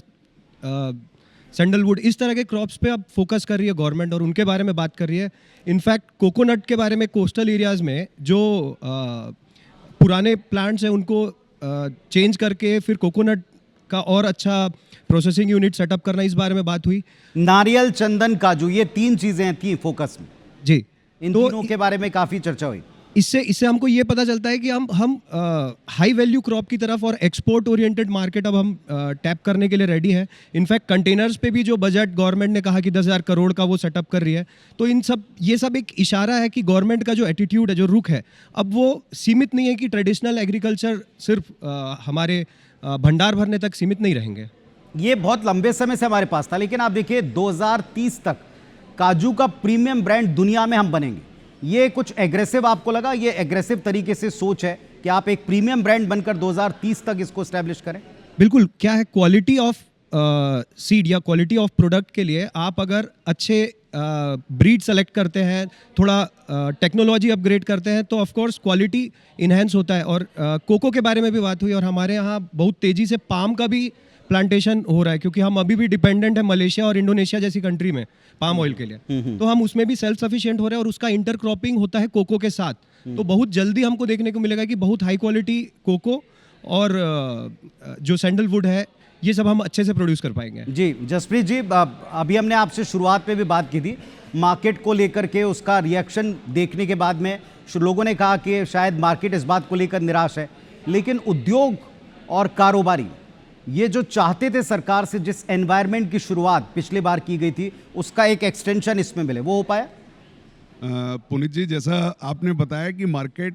सैंडलवुड, इस तरह के क्रॉप्स पे अब फोकस कर रही है गवर्नमेंट और उनके बारे में बात कर रही है। इनफैक्ट कोकोनट के बारे में कोस्टल एरियाज़ में जो पुराने प्लांट्स हैं उनको चेंज करके फिर कोकोनट का और अच्छा प्रोसेसिंग यूनिट सेटअप करना, इस बारे में बात हुई। नारियल, चंदन, काजू, ये 3 चीजें थी फोकस में जी। इन तीनों के बारे में काफी चर्चा हुई। इससे हमको ये पता चलता है कि हम हाई वैल्यू क्रॉप की तरफ और एक्सपोर्ट ओरिएंटेड मार्केट अब हम टैप करने के लिए रेडी है। इनफैक्ट कंटेनर्स पे भी जो बजट गवर्नमेंट ने कहा कि 10,000 करोड़ का वो सेटअप कर रही है, तो ये सब एक इशारा है कि गवर्नमेंट का जो एटीट्यूड है, जो रुख है, अब वो सीमित नहीं है कि ट्रेडिशनल एग्रीकल्चर सिर्फ हमारे भंडार भरने तक सीमित नहीं रहेंगे। ये बहुत लंबे समय से हमारे पास था, लेकिन आप देखिए 2030 तक काजू का प्रीमियम ब्रांड दुनिया में हम बनेंगे। ये कुछ एग्रेसिव आपको लगा? ये एग्रेसिव तरीके से सोच है कि आप एक प्रीमियम ब्रांड बनकर 2030 तक इसको एस्टैब्लिश करें? बिल्कुल। क्या है, क्वालिटी ऑफ सीड या क्वालिटी ऑफ प्रोडक्ट के लिए आप अगर अच्छे ब्रीड सेलेक्ट करते हैं, थोड़ा टेक्नोलॉजी अपग्रेड करते हैं, तो ऑफ कोर्स क्वालिटी इन्हेंस होता है। और कोको के बारे में भी बात हुई और हमारे यहाँ बहुत तेज़ी से पाम का भी प्लांटेशन हो रहा है, क्योंकि हम अभी भी डिपेंडेंट है मलेशिया और इंडोनेशिया जैसी कंट्री में पाम ऑयल के लिए। तो हम उसमें भी सेल्फ सफिशिएंट हो रहे हैं और उसका इंटरक्रॉपिंग होता है कोको के साथ। तो बहुत जल्दी हमको देखने को मिलेगा कि बहुत हाई क्वालिटी कोको और जो सैंडलवुड है, ये सब हम अच्छे से प्रोड्यूस कर पाएंगे। जी जसप्रीत जी, अभी हमने आपसे शुरुआत में भी बात की थी मार्केट को लेकर के, उसका रिएक्शन देखने के बाद में लोगों ने कहा कि शायद मार्केट इस बात को लेकर निराश है, लेकिन उद्योग और कारोबारी ये जो चाहते थे सरकार से, जिस एनवायरनमेंट की शुरुआत पिछली बार की गई थी, उसका एक एक्सटेंशन इसमें मिले, वो हो पाया? पुनीत जी, जैसा आपने बताया कि मार्केट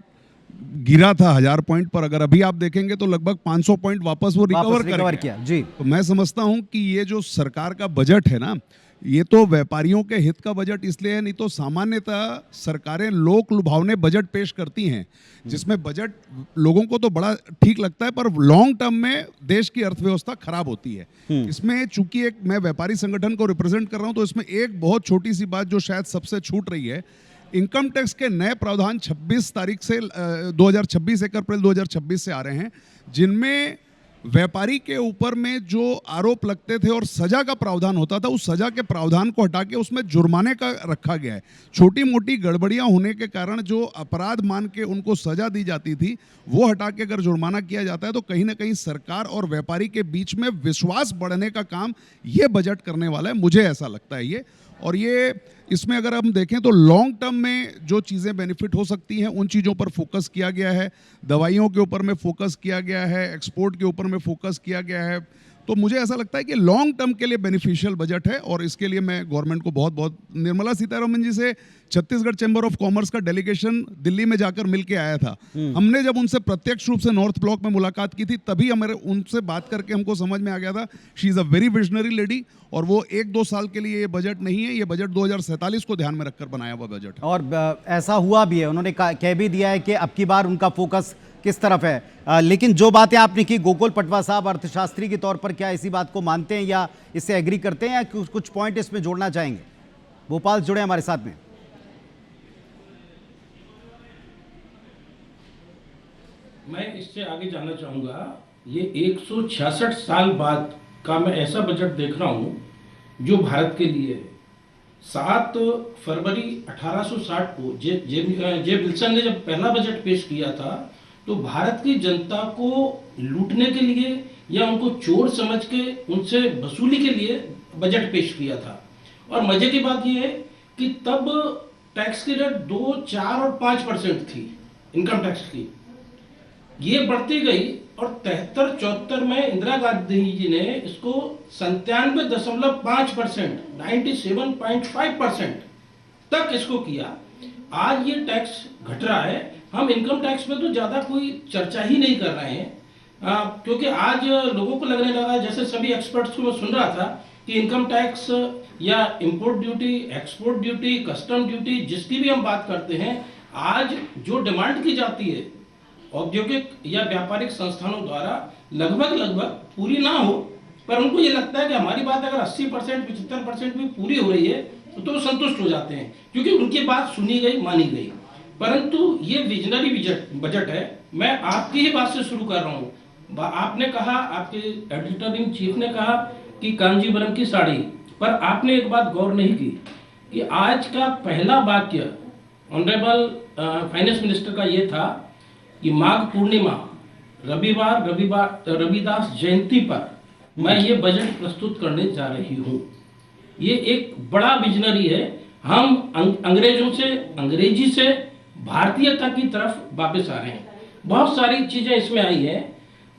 गिरा था 1000 पॉइंट पर, अगर अभी आप देखेंगे तो लगभग 500 पॉइंट वापस वो रिकवर किया जी। तो मैं समझता हूं कि ये जो सरकार का बजट है ना, ये तो व्यापारियों के हित का बजट इसलिए है, नहीं तो सामान्यतः सरकारें लोक लुभावने बजट पेश करती हैं, जिसमें बजट लोगों को तो बड़ा ठीक लगता है, पर लॉन्ग टर्म में देश की अर्थव्यवस्था खराब होती है। इसमें चूंकि एक मैं व्यापारी संगठन को रिप्रेजेंट कर रहा हूं, तो इसमें एक बहुत छोटी सी बात जो शायद सबसे छूट रही है, इनकम टैक्स के नए प्रावधान 26 तारीख से 2026 1 अप्रैल 2026 से आ रहे हैं, जिनमें व्यापारी के ऊपर में जो आरोप लगते थे और सजा का प्रावधान होता था, उस सजा के प्रावधान को हटा के उसमें जुर्माने का रखा गया है। छोटी मोटी गड़बड़ियां होने के कारण जो अपराध मान के उनको सजा दी जाती थी, वो हटा के अगर जुर्माना किया जाता है, तो कहीं ना कहीं सरकार और व्यापारी के बीच में विश्वास बढ़ने का काम ये बजट करने वाला है, मुझे ऐसा लगता है ये। और ये इसमें अगर हम देखें तो लॉन्ग टर्म में जो चीज़ें बेनिफिट हो सकती हैं उन चीज़ों पर फोकस किया गया है, दवाइयों के ऊपर में फोकस किया गया है, एक्सपोर्ट के ऊपर में फोकस किया गया है। तो मुझे ऐसा लगता है कि लॉन्ग टर्म के लिए बेनिफिशियल बजट है और इसके लिए मैं गवर्नमेंट को बहुत बहुत, निर्मला सीतारमण जी से छत्तीसगढ़ चैम्बर ऑफ कॉमर्स का डेलीगेशन दिल्ली में जाकर मिल के आया था। हमने जब उनसे प्रत्यक्ष रूप से नॉर्थ ब्लॉक में मुलाकात की थी तभी हमारे उनसे बात करके हमको समझ में आ गया था she is a very visionary lady और वो 1-2 साल के लिए ये बजट नहीं है, ये बजट 2047 को ध्यान में रखकर बनाया हुआ बजट है। और ऐसा हुआ भी है, उन्होंने कह भी दिया है कि अब की बार उनका फोकस किस तरफ है। लेकिन जो बातें आपने की, गोकुल पटवा साहब अर्थशास्त्री के तौर पर क्या इसी बात को मानते हैं या इससे एग्री करते हैं या कुछ पॉइंट इसमें जोड़ना चाहेंगे? भोपाल जुड़े हमारे साथ में। मैं इससे आगे जाना चाहूँगा, ये 166 साल बाद का मैं ऐसा बजट देख रहा हूँ जो भारत के लिए 7 फरवरी 1860 को जे विल्सन ने जब पहला बजट पेश किया था तो भारत की जनता को लूटने के लिए या उनको चोर समझ के उनसे वसूली के लिए बजट पेश किया था। और मजे की बात यह है कि तब टैक्स की रेट 2, 4 और 5% थी इनकम टैक्स की। ये बढ़ती गई और 73-74 में इंदिरा गांधी जी ने इसको 97.5%, 97.5% तक इसको किया। आज ये टैक्स घट रहा है। हम इनकम टैक्स पे तो ज्यादा कोई चर्चा ही नहीं कर रहे हैं क्योंकि आज लोगों को लगने लगा, जैसे सभी एक्सपर्ट्स को मैं सुन रहा था, कि इनकम टैक्स या import duty, export duty, custom duty, जिसकी भी हम बात करते हैं, आज जो डिमांड की जाती है औद्योगिक या व्यापारिक संस्थानों द्वारा लगभग पूरी ना हो, पर उनको ये लगता है कि हमारी बात अगर 80%, 75% भी पूरी हो रही है तो संतुष्ट हो जाते हैं क्योंकि उनकी बात सुनी गई, मानी गई। परंतु ये विजनरी बजट है। मैं आपकी ही बात से शुरू कर रहा हूँ। आपने कहा, आपके एडिटर इन चीफ ने कहा कि कांजीवरम की साड़ी, पर आपने एक बात गौर नहीं की कि आज का पहला वाक्य ऑनरेबल फाइनेंस मिनिस्टर का ये था कि माघ पूर्णिमा रविदास जयंती पर मैं ये बजट प्रस्तुत करने जा रही हूँ। ये एक बड़ा विजनरी है। हम अंग्रेजी से भारतीयता की तरफ वापस आ रहे हैं। बहुत सारी चीजें इसमें आई है।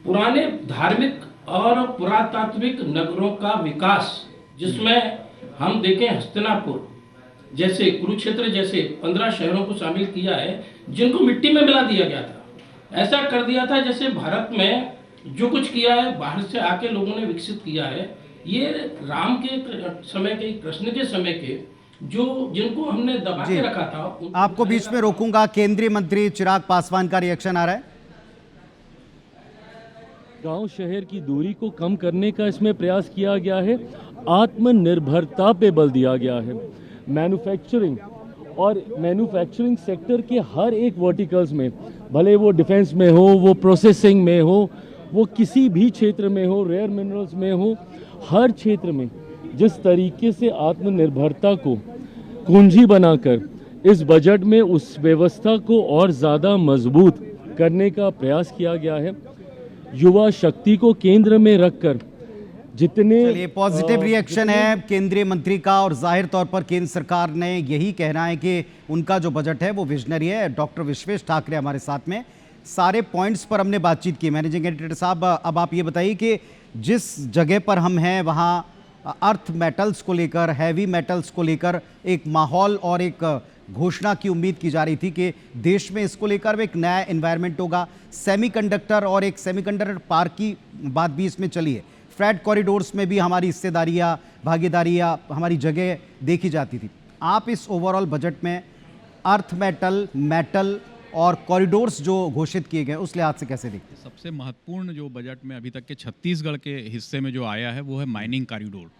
पुराने धार्मिक और पुरातात्विक नगरों का विकास, जिसमें हम देखें हस्तिनापुर जैसे, कुरुक्षेत्र जैसे 15 शहरों को शामिल किया है जिनको मिट्टी में मिला दिया गया था। ऐसा कर दिया था जैसे भारत में जो कुछ किया है बाहर से आके लोगों ने विकसित किया है। ये राम के समय के, कृष्ण के समय के जिनको हमने दबा के रखा था। आपको बीच में रोकूंगा। केंद्रीय मंत्री चिराग पासवान का रिएक्शन आ रहा है। गांव शहर की दूरी को कम करने का इसमें प्रयास किया गया है। आत्मनिर्भरता पे बल दिया गया है। मैन्युफैक्चरिंग और मैन्युफैक्चरिंग सेक्टर के हर एक वर्टिकल्स में, भले वो डिफेंस में हो, वो प्रोसेसिंग में हो, वो किसी भी क्षेत्र में हो, रेयर मिनरल्स में हो, हर क्षेत्र में जिस तरीके से आत्मनिर्भरता को कुंजी बनाकर इस बजट में उस व्यवस्था को और ज़्यादा मजबूत करने का प्रयास किया गया है। युवा शक्ति को केंद्र में रखकर जितने पॉजिटिव रिएक्शन है केंद्रीय मंत्री का और जाहिर तौर पर केंद्र सरकार ने यही कहना है कि उनका जो बजट है वो विजनरी है। डॉक्टर विश्वेश ठाकरे हमारे साथ में। सारे पॉइंट्स पर हमने बातचीत की। मैनेजिंग एडिटर साहब, अब आप ये बताइए कि जिस जगह पर हम हैं वहाँ अर्थ मेटल्स को लेकर, हैवी मेटल्स को लेकर एक माहौल और एक घोषणा की उम्मीद की जा रही थी कि देश में इसको लेकर एक नया एनवायरनमेंट होगा। सेमीकंडक्टर और एक सेमीकंडक्टर पार्क की बात भी इसमें चली है। फ्रेट कॉरिडोर्स में भी हमारी हिस्सेदारियाँ, भागीदारियाँ, हमारी जगह देखी जाती थी। आप इस ओवरऑल बजट में अर्थ मेटल और कॉरिडोर्स जो घोषित किए गए उस लिहाज से कैसे देखते हैं? सबसे महत्वपूर्ण जो बजट में अभी तक के छत्तीसगढ़ के हिस्से में जो आया है वो है माइनिंग कॉरिडोर।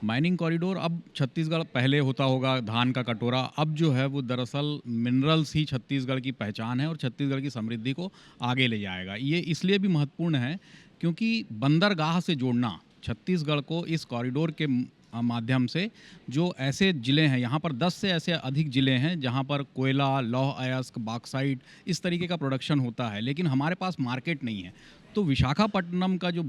माइनिंग कॉरिडोर अब छत्तीसगढ़, पहले होता होगा धान का कटोरा, अब जो है वो दरअसल मिनरल्स ही छत्तीसगढ़ की पहचान है और छत्तीसगढ़ की समृद्धि को आगे ले जाएगा। ये इसलिए भी महत्वपूर्ण है क्योंकि बंदरगाह से जोड़ना छत्तीसगढ़ को इस कॉरिडोर के माध्यम से, जो ऐसे ज़िले हैं, यहाँ पर 10 से ऐसे अधिक ज़िले हैं जहाँ पर कोयला, लौह अयस्क, बॉक्साइट, इस तरीके का प्रोडक्शन होता है, लेकिन हमारे पास मार्केट नहीं है। तो विशाखापट्टनम का जो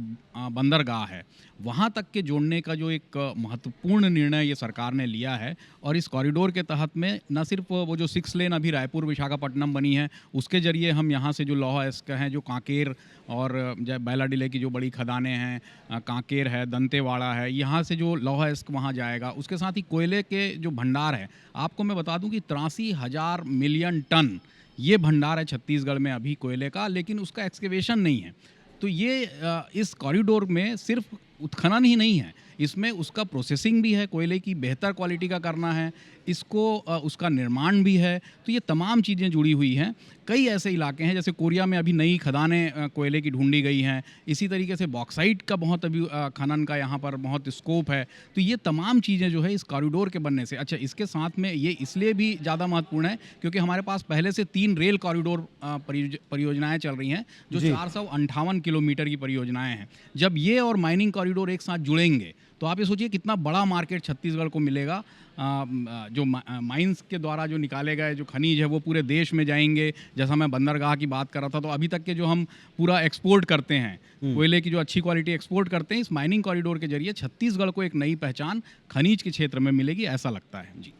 बंदरगाह है वहाँ तक के जोड़ने का जो एक महत्वपूर्ण निर्णय ये सरकार ने लिया है। और इस कॉरिडोर के तहत में न सिर्फ वो जो 6 लेन अभी रायपुर विशाखापट्टनम बनी है उसके ज़रिए हम यहाँ से जो लौह अयस्क हैं, जो कांकेर और बैलाडिले की जो बड़ी खदानें हैं, कांकेर है, दंतेवाड़ा है, यहाँ से जो लौह अयस्क वहाँ जाएगा। उसके साथ ही कोयले के जो भंडार है, आपको मैं बता दूं कि 83,000 मिलियन टन ये भंडार है छत्तीसगढ़ में अभी कोयले का, लेकिन उसका एक्सकेवेशन नहीं है। तो ये इस कॉरिडोर में सिर्फ उत्खनन ही नहीं है, इसमें उसका प्रोसेसिंग भी है, कोयले की बेहतर क्वालिटी का करना है, इसको उसका निर्माण भी है। तो ये तमाम चीज़ें जुड़ी हुई हैं। कई ऐसे इलाके हैं जैसे कोरिया में अभी नई खदानें कोयले की ढूंढी गई हैं, इसी तरीके से बॉक्साइट का बहुत अभी खनन का यहाँ पर बहुत स्कोप है। तो ये तमाम चीज़ें जो है इस कॉरिडोर के बनने से, अच्छा इसके साथ में ये इसलिए भी ज़्यादा महत्वपूर्ण है क्योंकि हमारे पास पहले से 3 रेल कॉरिडोर परियोजनाएँ चल रही हैं जो 458 किलोमीटर की परियोजनाएँ हैं। जब ये और माइनिंग कॉरिडोर एक साथ जुड़ेंगे तो आप ये सोचिए कितना बड़ा मार्केट छत्तीसगढ़ को मिलेगा। जो माइंस के द्वारा जो निकाले गए जो खनिज है वो पूरे देश में जाएंगे। जैसा मैं बंदरगाह की बात कर रहा था, तो अभी तक के जो हम पूरा एक्सपोर्ट करते हैं कोयले की जो अच्छी क्वालिटी एक्सपोर्ट करते हैं, इस माइनिंग कॉरिडोर के जरिए छत्तीसगढ़ को एक नई पहचान खनिज के क्षेत्र में मिलेगी, ऐसा लगता है जी।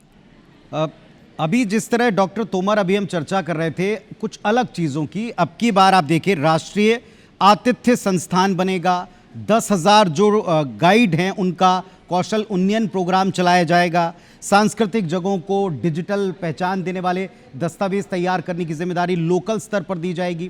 अभी जिस तरह डॉक्टर तोमर अभी हम चर्चा कर रहे थे कुछ अलग चीज़ों की, अब की बार आप देखिए राष्ट्रीय आतिथ्य संस्थान बनेगा, 10,000 जो गाइड हैं उनका कौशल उन्नयन प्रोग्राम चलाया जाएगा, सांस्कृतिक जगहों को डिजिटल पहचान देने वाले दस्तावेज तैयार करने की जिम्मेदारी लोकल स्तर पर दी जाएगी,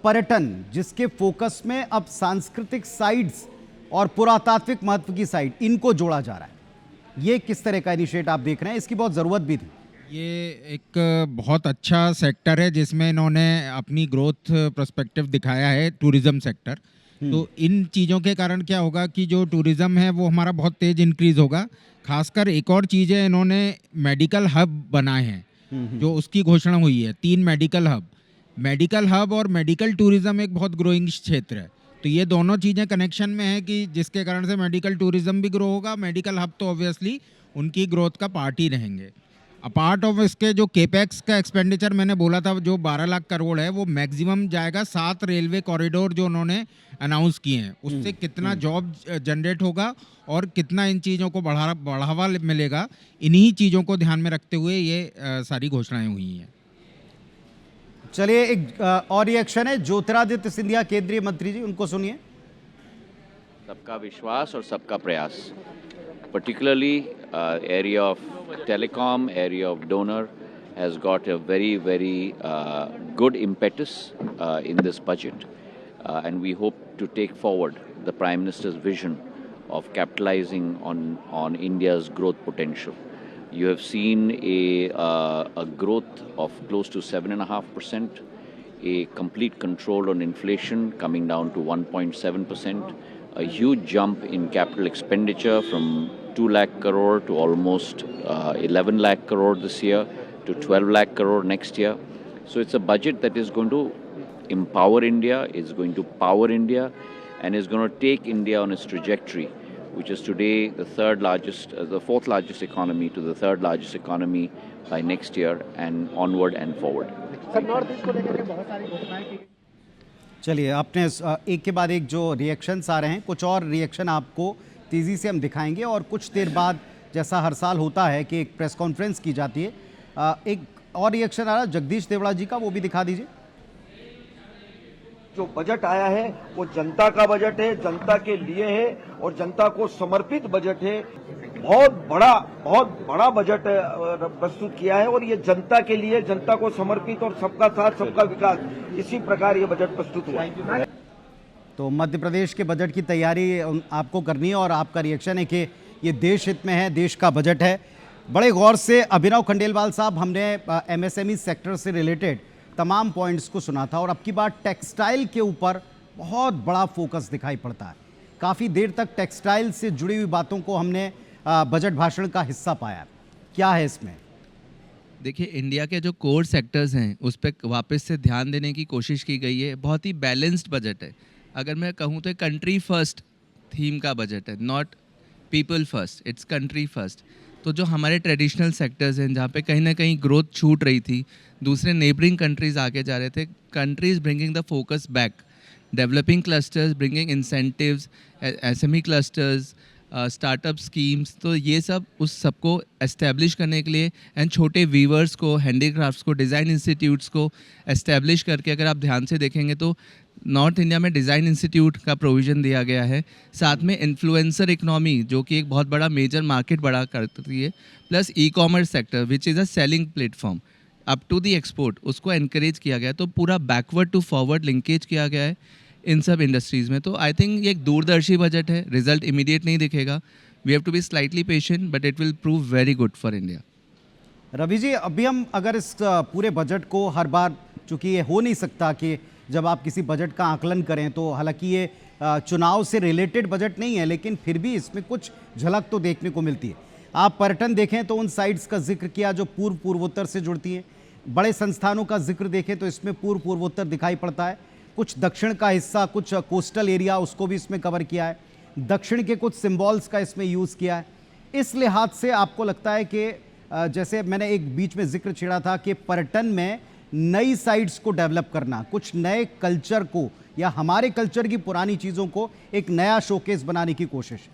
पर्यटन जिसके फोकस में अब सांस्कृतिक साइट्स और पुरातात्विक महत्व की साइट इनको जोड़ा जा रहा है। ये किस तरह का इनिशिएटिव आप देख रहे हैं? इसकी बहुत ज़रूरत भी थी। ये एक बहुत अच्छा सेक्टर है जिसमें इन्होंने अपनी ग्रोथ पर्सपेक्टिव दिखाया है, टूरिज्म सेक्टर। तो इन चीज़ों के कारण क्या होगा कि जो टूरिज़्म है वो हमारा बहुत तेज़ इंक्रीज़ होगा। खासकर एक और चीज़ है, इन्होंने मेडिकल हब बनाए हैं जो उसकी घोषणा हुई है, 3 मेडिकल हब और मेडिकल टूरिज़्म एक बहुत ग्रोइंग क्षेत्र है। तो ये दोनों चीज़ें कनेक्शन में है कि जिसके कारण से मेडिकल टूरिज़्म भी ग्रो होगा, मेडिकल हब तो ऑब्वियसली उनकी ग्रोथ का पार्ट ही रहेंगे। अपार्ट ऑफ इसके जो केपेक्स का एक्सपेंडिचर मैंने बोला था जो 12 लाख करोड़ है, वो मैक्सिमम जाएगा 7 रेलवे कॉरिडोर जो उन्होंने अनाउंस किए हैं, उससे कितना जॉब जनरेट होगा और कितना इन चीज़ों को बढ़ावा मिलेगा, इन्हीं चीज़ों को ध्यान में रखते हुए ये सारी घोषणाएं हुई हैं। चलिए एक और रिएक्शन है ज्योतिरादित्य सिंधिया केंद्रीय मंत्री जी, उनको सुनिए। सबका विश्वास और सबका प्रयास, particularly area of telecom, area of donor has got a very good impetus in this budget, and we hope to take forward the Prime Minister's vision of capitalizing on India's growth potential. You have seen a growth of close to 7.5%, a complete control on inflation coming down to 1.7%, a huge jump in capital expenditure from 2 lakh crore to almost 11 lakh crore this year to 12 lakh crore next year. So it's a budget that is going to empower India, is going to power India, and is going to take India on its trajectory, which is today the fourth largest economy to the third largest economy by next year and onward and forward. चलिए, आपने एक के बाद एक जो reactions आ रहे हैं, कुछ और रिएक्शन आपको तेज़ी से हम दिखाएंगे और कुछ देर बाद जैसा हर साल होता है कि एक प्रेस कॉन्फ्रेंस की जाती है, एक और रिएक्शन आ रहा है जगदीश देवड़ा जी का, वो भी दिखा दीजिए। जो बजट आया है वो जनता का बजट है, जनता के लिए है और जनता को समर्पित बजट है। बहुत बड़ा बजट प्रस्तुत किया है और ये जनता के लिए, जनता को समर्पित और सबका साथ सबका विकास, इसी प्रकार ये बजट प्रस्तुत हुआ है। तो मध्य प्रदेश के बजट की तैयारी आपको करनी है और आपका रिएक्शन है कि ये देश हित में है, देश का बजट है। बड़े गौर से अभिनव खंडेलवाल साहब, हमने एमएसएमई सेक्टर से रिलेटेड तमाम पॉइंट्स को सुना था और अब की बार टेक्सटाइल के ऊपर बहुत बड़ा फोकस दिखाई पड़ता है। काफ़ी देर तक टेक्सटाइल से जुड़ी हुई बातों को हमने बजट भाषण का हिस्सा पाया। क्या है इसमें? देखिए, इंडिया के जो कोर सेक्टर्स हैं उस पर वापस से ध्यान देने की कोशिश की गई है। बहुत ही बैलेंस्ड बजट है। अगर मैं कहूँ तो कंट्री फर्स्ट थीम का बजट है, not people first, it's country first. तो जो हमारे ट्रेडिशनल सेक्टर्स हैं जहाँ पे कहीं ना कहीं ग्रोथ छूट रही थी, दूसरे नेबरिंग कंट्रीज़ आगे जा रहे थे, countries bringing the focus back. Developing clusters, bringing incentives, SME clusters, startup schemes, तो ये सब उस सबको एस्टेब्लिश करने के लिए एंड छोटे वीवर्स को, हैंडीक्राफ्ट्स को, डिज़ाइन इंस्टीट्यूट्स को एस्टेब्लिश करके, अगर आप ध्यान से देखेंगे तो नॉर्थ इंडिया में डिज़ाइन इंस्टीट्यूट का प्रोविज़न दिया गया है। साथ में इन्फ्लुएंसर इकनॉमी, जो कि एक बहुत बड़ा मेजर मार्केट बड़ा करती है, plus e-commerce sector which is a selling platform up to the export, उसको एनकरेज किया गया है। तो पूरा बैकवर्ड टू फॉरवर्ड लिंकेज किया गया है इन सब इंडस्ट्रीज़ में। तो आई थिंक ये एक दूरदर्शी बजट है, रिजल्ट इमीडिएट नहीं दिखेगा। We have to be slightly patient but it will prove very good for India. Ravi ji, अभी हम अगर इस पूरे बजट को हर बार, चूंकि ये हो नहीं सकता कि जब आप किसी बजट का आकलन करें तो, हालांकि ये चुनाव से रिलेटेड बजट नहीं है, लेकिन फिर भी इसमें कुछ झलक तो देखने को मिलती है। आप पर्यटन देखें तो उन साइट्स का जिक्र किया जो पूर्वोत्तर से जुड़ती हैं। बड़े संस्थानों का जिक्र देखें तो इसमें पूर्वोत्तर दिखाई पड़ता है। कुछ दक्षिण का हिस्सा, कुछ कोस्टल एरिया, उसको भी इसमें कवर किया है। दक्षिण के कुछ सिंबल्स का इसमें यूज़ किया है। इस लिहाज से आपको लगता है कि जैसे मैंने एक बीच में जिक्र छेड़ा था कि पर्यटन में नई साइट्स को डेवलप करना, कुछ नए कल्चर को या हमारे कल्चर की पुरानी चीज़ों को एक नया शोकेस बनाने की कोशिश।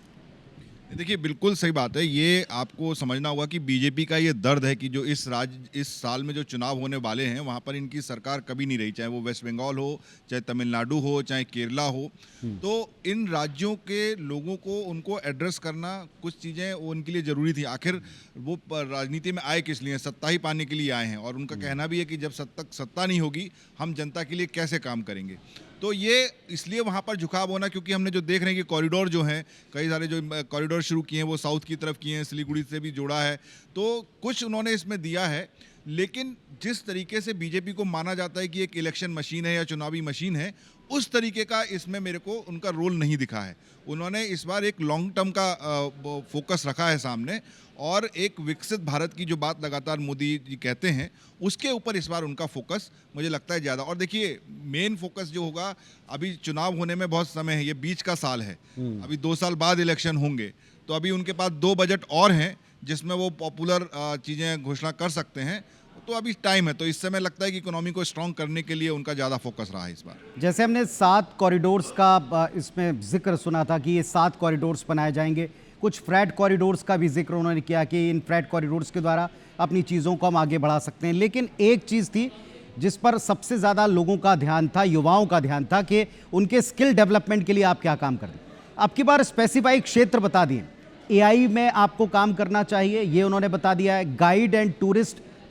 देखिए, बिल्कुल सही बात है। ये आपको समझना होगा कि बीजेपी का ये दर्द है कि जो इस साल में जो चुनाव होने वाले हैं वहाँ पर इनकी सरकार कभी नहीं रही, चाहे वो वेस्ट बंगाल हो, चाहे तमिलनाडु हो, चाहे केरला हो। तो इन राज्यों के लोगों को उनको एड्रेस करना, कुछ चीज़ें वो उनके लिए ज़रूरी थी। आखिर वो राजनीति में आए किस लिए? सत्ता ही पाने के लिए आए हैं। और उनका कहना भी है कि जब सत्ता नहीं होगी हम जनता के लिए कैसे काम करेंगे। तो ये इसलिए वहाँ पर झुकाव होना, क्योंकि हमने जो देख रहे हैं कि कॉरिडोर जो हैं, कई सारे जो कॉरिडोर शुरू किए हैं वो साउथ की तरफ किए हैं, सिलीगुड़ी से भी जोड़ा है, तो कुछ उन्होंने इसमें दिया है। लेकिन जिस तरीके से बीजेपी को माना जाता है कि एक इलेक्शन मशीन है या चुनावी मशीन है, उस तरीके का इसमें मेरे को उनका रोल नहीं दिखा है। उन्होंने इस बार एक लॉन्ग टर्म का फोकस रखा है सामने, और एक विकसित भारत की जो बात लगातार मोदी जी कहते हैं उसके ऊपर इस बार उनका फोकस मुझे लगता है ज़्यादा। और देखिए, मेन फोकस जो होगा, अभी चुनाव होने में बहुत समय है, ये बीच का साल है, अभी 2 साल बाद इलेक्शन होंगे, तो अभी उनके पास 2 बजट और हैं जिसमें वो पॉपुलर चीज़ें घोषणा कर सकते हैं। तो अभी टाइम है, तो इस समय लगता है कि इकोनॉमी को स्ट्रॉन्ग करने के लिए उनका ज़्यादा फोकस रहा है इस बार। जैसे हमने 7 कॉरिडोर्स का इसमें जिक्र सुना था कि ये 7 कॉरिडोर्स बनाए जाएंगे, कुछ फ्रेट कॉरिडोर्स का भी जिक्र उन्होंने किया कि इन फ्रेट कॉरिडोर्स के द्वारा अपनी चीज़ों को हम आगे बढ़ा सकते हैं। लेकिन एक चीज़ थी जिस पर सबसे ज़्यादा लोगों का ध्यान था, युवाओं का ध्यान था, कि उनके स्किल डेवलपमेंट के लिए आप क्या काम कर रहे हैं। अब की बार स्पेसिफाई क्षेत्र बता दिए, AI में आपको काम करना चाहिए, ये उन्होंने बता दिया है। गाइड एंड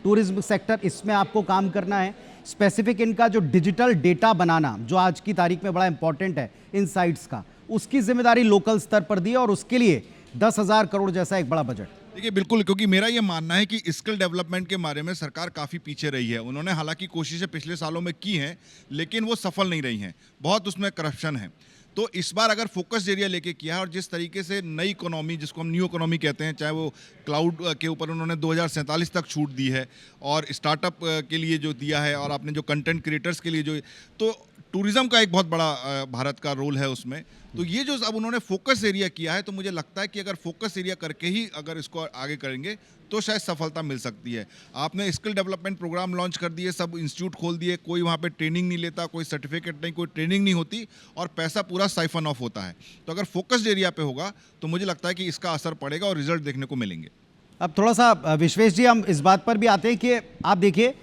टूरिज्म सेक्टर, इसमें आपको काम करना है। स्पेसिफिक इनका जो डिजिटल डेटा बनाना, जो आज की तारीख में बड़ा इंपॉर्टेंट है इन साइट्स का, उसकी जिम्मेदारी लोकल स्तर पर दी, और उसके लिए 10,000 करोड़ जैसा एक बड़ा बजट। देखिए, बिल्कुल, क्योंकि मेरा ये मानना है कि स्किल डेवलपमेंट के बारे में सरकार काफ़ी पीछे रही है। उन्होंने हालांकि कोशिशें पिछले सालों में की हैं, लेकिन वो सफल नहीं रही हैं, बहुत उसमें करप्शन है। तो इस बार अगर फोकस एरिया लेके किया है, और जिस तरीके से नई इकोनॉमी, जिसको हम न्यू इकोनॉमी कहते हैं, चाहे वो क्लाउड के ऊपर उन्होंने 2047 तक छूट दी है, और स्टार्टअप के लिए जो दिया है, और आपने जो कंटेंट क्रिएटर्स के लिए जो, तो टूरिज्म का एक बहुत बड़ा भारत का रोल है उसमें। तो ये जो अब उन्होंने फोकस एरिया किया है, तो मुझे लगता है कि अगर फोकस एरिया करके ही अगर इसको आगे करेंगे तो शायद सफलता मिल सकती है। आपने स्किल डेवलपमेंट प्रोग्राम लॉन्च कर दिए, सब इंस्टीट्यूट खोल दिए, कोई वहाँ पे ट्रेनिंग नहीं लेता, कोई सर्टिफिकेट नहीं, कोई ट्रेनिंग नहीं होती, और पैसा पूरा साइफन ऑफ होता है। तो अगर फोकस्ड एरिया पे होगा तो मुझे लगता है कि इसका असर पड़ेगा और रिजल्ट देखने को मिलेंगे। अब थोड़ा सा विश्वेश जी, हम इस बात पर भी आते हैं कि आप देखिए,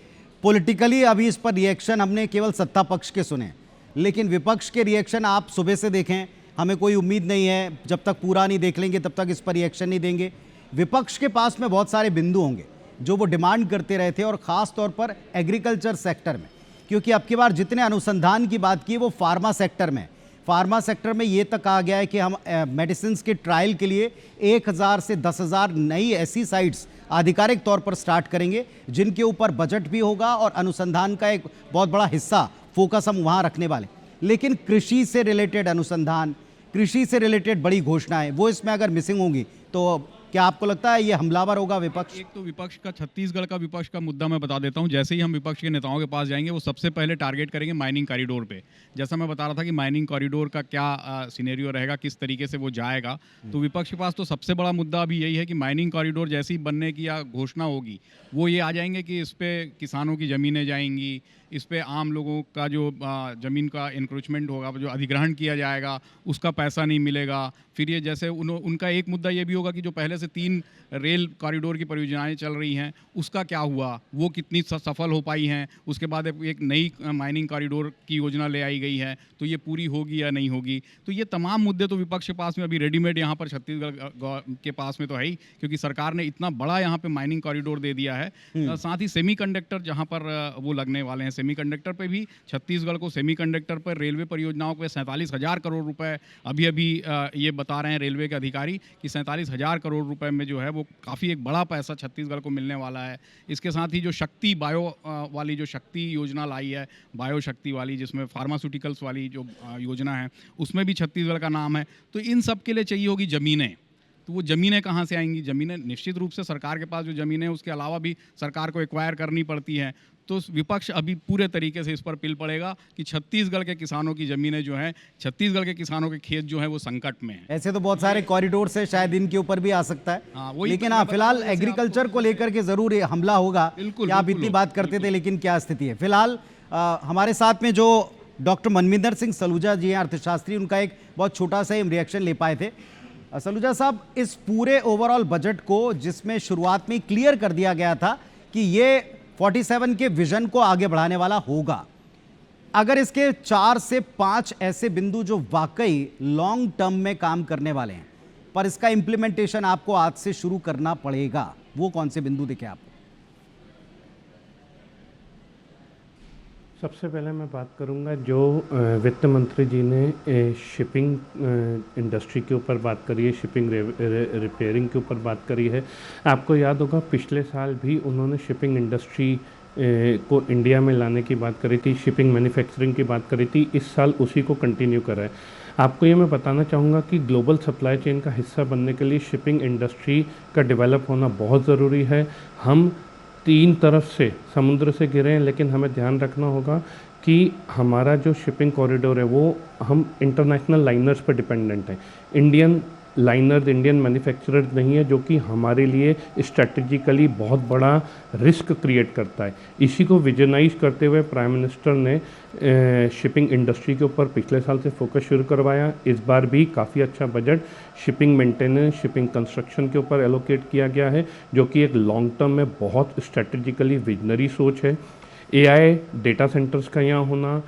पॉलिटिकली अभी इस पर रिएक्शन हमने केवल सत्ता पक्ष के सुने, लेकिन विपक्ष के रिएक्शन आप सुबह से देखें, हमें कोई उम्मीद नहीं है, जब तक पूरा नहीं देख लेंगे तब तक इस पर रिएक्शन नहीं देंगे। विपक्ष के पास में बहुत सारे बिंदु होंगे जो वो डिमांड करते रहे थे, और ख़ास तौर पर एग्रीकल्चर सेक्टर में, क्योंकि अब की बार जितने अनुसंधान की बात की वो फार्मा सेक्टर में। फार्मा सेक्टर में ये तक कहा गया है कि हम मेडिसिन के ट्रायल के लिए 1,000 से 10,000 नई ऐसी साइट्स आधिकारिक तौर पर स्टार्ट करेंगे, जिनके ऊपर बजट भी होगा और अनुसंधान का एक बहुत बड़ा हिस्सा, फोकस हम वहाँ रखने वाले। लेकिन कृषि से रिलेटेड अनुसंधान, कृषि से रिलेटेड बड़ी घोषणाएं, वो इसमें अगर मिसिंग होंगी तो क्या आपको लगता है ये हमलावर होगा विपक्ष? एक तो विपक्ष का, छत्तीसगढ़ का विपक्ष का मुद्दा मैं बता देता हूं। जैसे ही हम विपक्ष के नेताओं के पास जाएंगे, वो सबसे पहले टारगेट करेंगे माइनिंग कॉरिडोर पे। जैसा मैं बता रहा था कि माइनिंग कॉरिडोर का क्या सिनेरियो रहेगा, किस तरीके से वो जाएगा, तो विपक्ष के पास तो सबसे बड़ा मुद्दा अभी यही है कि माइनिंग कॉरिडोर जैसी बनने की या घोषणा होगी, वो ये आ जाएंगे कि इस पे किसानों की ज़मीनें जाएंगी, इस पे आम लोगों का जो ज़मीन का इंक्रोचमेंट होगा, जो अधिग्रहण किया जाएगा, उसका पैसा नहीं मिलेगा। फिर ये जैसे उनका एक मुद्दा ये भी होगा कि जो पहले से 3 रेल कॉरिडोर की परियोजनाएं चल रही हैं, उसका क्या हुआ, वो कितनी सफल हो पाई हैं। उसके बाद एक नई माइनिंग कॉरिडोर की योजना ले आई गई है, तो ये पूरी होगी या नहीं होगी। तो ये तमाम मुद्दे तो विपक्ष के पास में अभी रेडीमेड यहाँ पर छत्तीसगढ़ के पास में तो है ही, क्योंकि सरकार ने इतना बड़ा यहाँ पे माइनिंग कॉरिडोर दे दिया है। साथ ही सेमीकंडक्टर जहाँ पर वो लगने वाले हैं, सेमीकंडक्टर पे भी छत्तीसगढ़ को सेमीकंडक्टर पर रेलवे परियोजनाओं पे 47,000 करोड़ रुपए अभी ये बता रहे हैं रेलवे के अधिकारी कि 47,000 करोड़ रुपए में जो है वो काफ़ी एक बड़ा पैसा छत्तीसगढ़ को मिलने वाला है। इसके साथ ही जो शक्ति बायो वाली जो शक्ति योजना लाई है, बायो शक्ति वाली, जिसमें फार्मास्यूटिकल्स वाली जो योजना है, उसमें भी छत्तीसगढ़ का नाम है। तो इन सब के लिए चाहिए होगी ज़मीनें। तो वो ज़मीनें कहाँ से आएंगी? ज़मीनें निश्चित रूप से सरकार के पास जो ज़मीनें हैं उसके अलावा भी सरकार को एक्वायर करनी पड़ती हैं। तो विपक्ष अभी पूरे तरीके से इस पर पिल पड़ेगा कि छत्तीसगढ़ के किसानों की ज़मीनें जो हैं, छत्तीसगढ़ के किसानों के खेत जो हैं वो संकट में हैं। ऐसे तो बहुत सारे कॉरिडोर से शायद इनके ऊपर भी आ सकता है, लेकिन हाँ, फिलहाल एग्रीकल्चर को लेकर के जरूर ये हमला होगा कि आप इतनी बात करते थे, लेकिन क्या स्थिति है फिलहाल? हमारे साथ में जो डॉक्टर मनविंदर सिंह सलूजा जी हैं, अर्थशास्त्री, उनका एक बहुत छोटा सा रिएक्शन ले पाए थे। सलूजा साहब, इस पूरे ओवरऑल बजट को जिसमें शुरुआत में क्लियर कर दिया गया था कि ये 47 के विजन को आगे बढ़ाने वाला होगा, अगर इसके 4 से 5 ऐसे बिंदु जो वाकई लॉन्ग टर्म में काम करने वाले हैं, पर इसका इंप्लीमेंटेशन आपको आज से शुरू करना पड़ेगा, वो कौन से बिंदु दिखे आपको? सबसे पहले मैं बात करूंगा जो वित्त मंत्री जी ने शिपिंग इंडस्ट्री के ऊपर बात करी है, शिपिंग रिपेयरिंग के ऊपर बात करी है। आपको याद होगा पिछले साल भी उन्होंने शिपिंग इंडस्ट्री को इंडिया में लाने की बात करी थी, शिपिंग मैन्युफैक्चरिंग की बात करी थी। इस साल उसी को कंटिन्यू करा है। आपको ये मैं बताना चाहूँगा कि ग्लोबल सप्लाई चेन का हिस्सा बनने के लिए शिपिंग इंडस्ट्री का डेवलप होना बहुत ज़रूरी है। हम 3 तरफ से समुद्र से घिरे हैं, लेकिन हमें ध्यान रखना होगा कि हमारा जो शिपिंग कॉरिडोर है वो हम इंटरनेशनल लाइनर्स पर डिपेंडेंट हैं। इंडियन लाइनर्स, इंडियन मैन्युफैक्चरर्स नहीं है, जो कि हमारे लिए स्ट्रैटेजिकली बहुत बड़ा रिस्क क्रिएट करता है। इसी को विजनाइज करते हुए प्राइम मिनिस्टर ने शिपिंग इंडस्ट्री के ऊपर पिछले साल से फोकस शुरू करवाया। इस बार भी काफ़ी अच्छा budget shipping maintenance, shipping construction के ऊपर एलोकेट किया गया है, जो कि एक लॉन्ग टर्म में बहुत स्ट्रैटेजिकली विजनरी सोच है। AI डेटा सेंटर्स का यहाँ होना,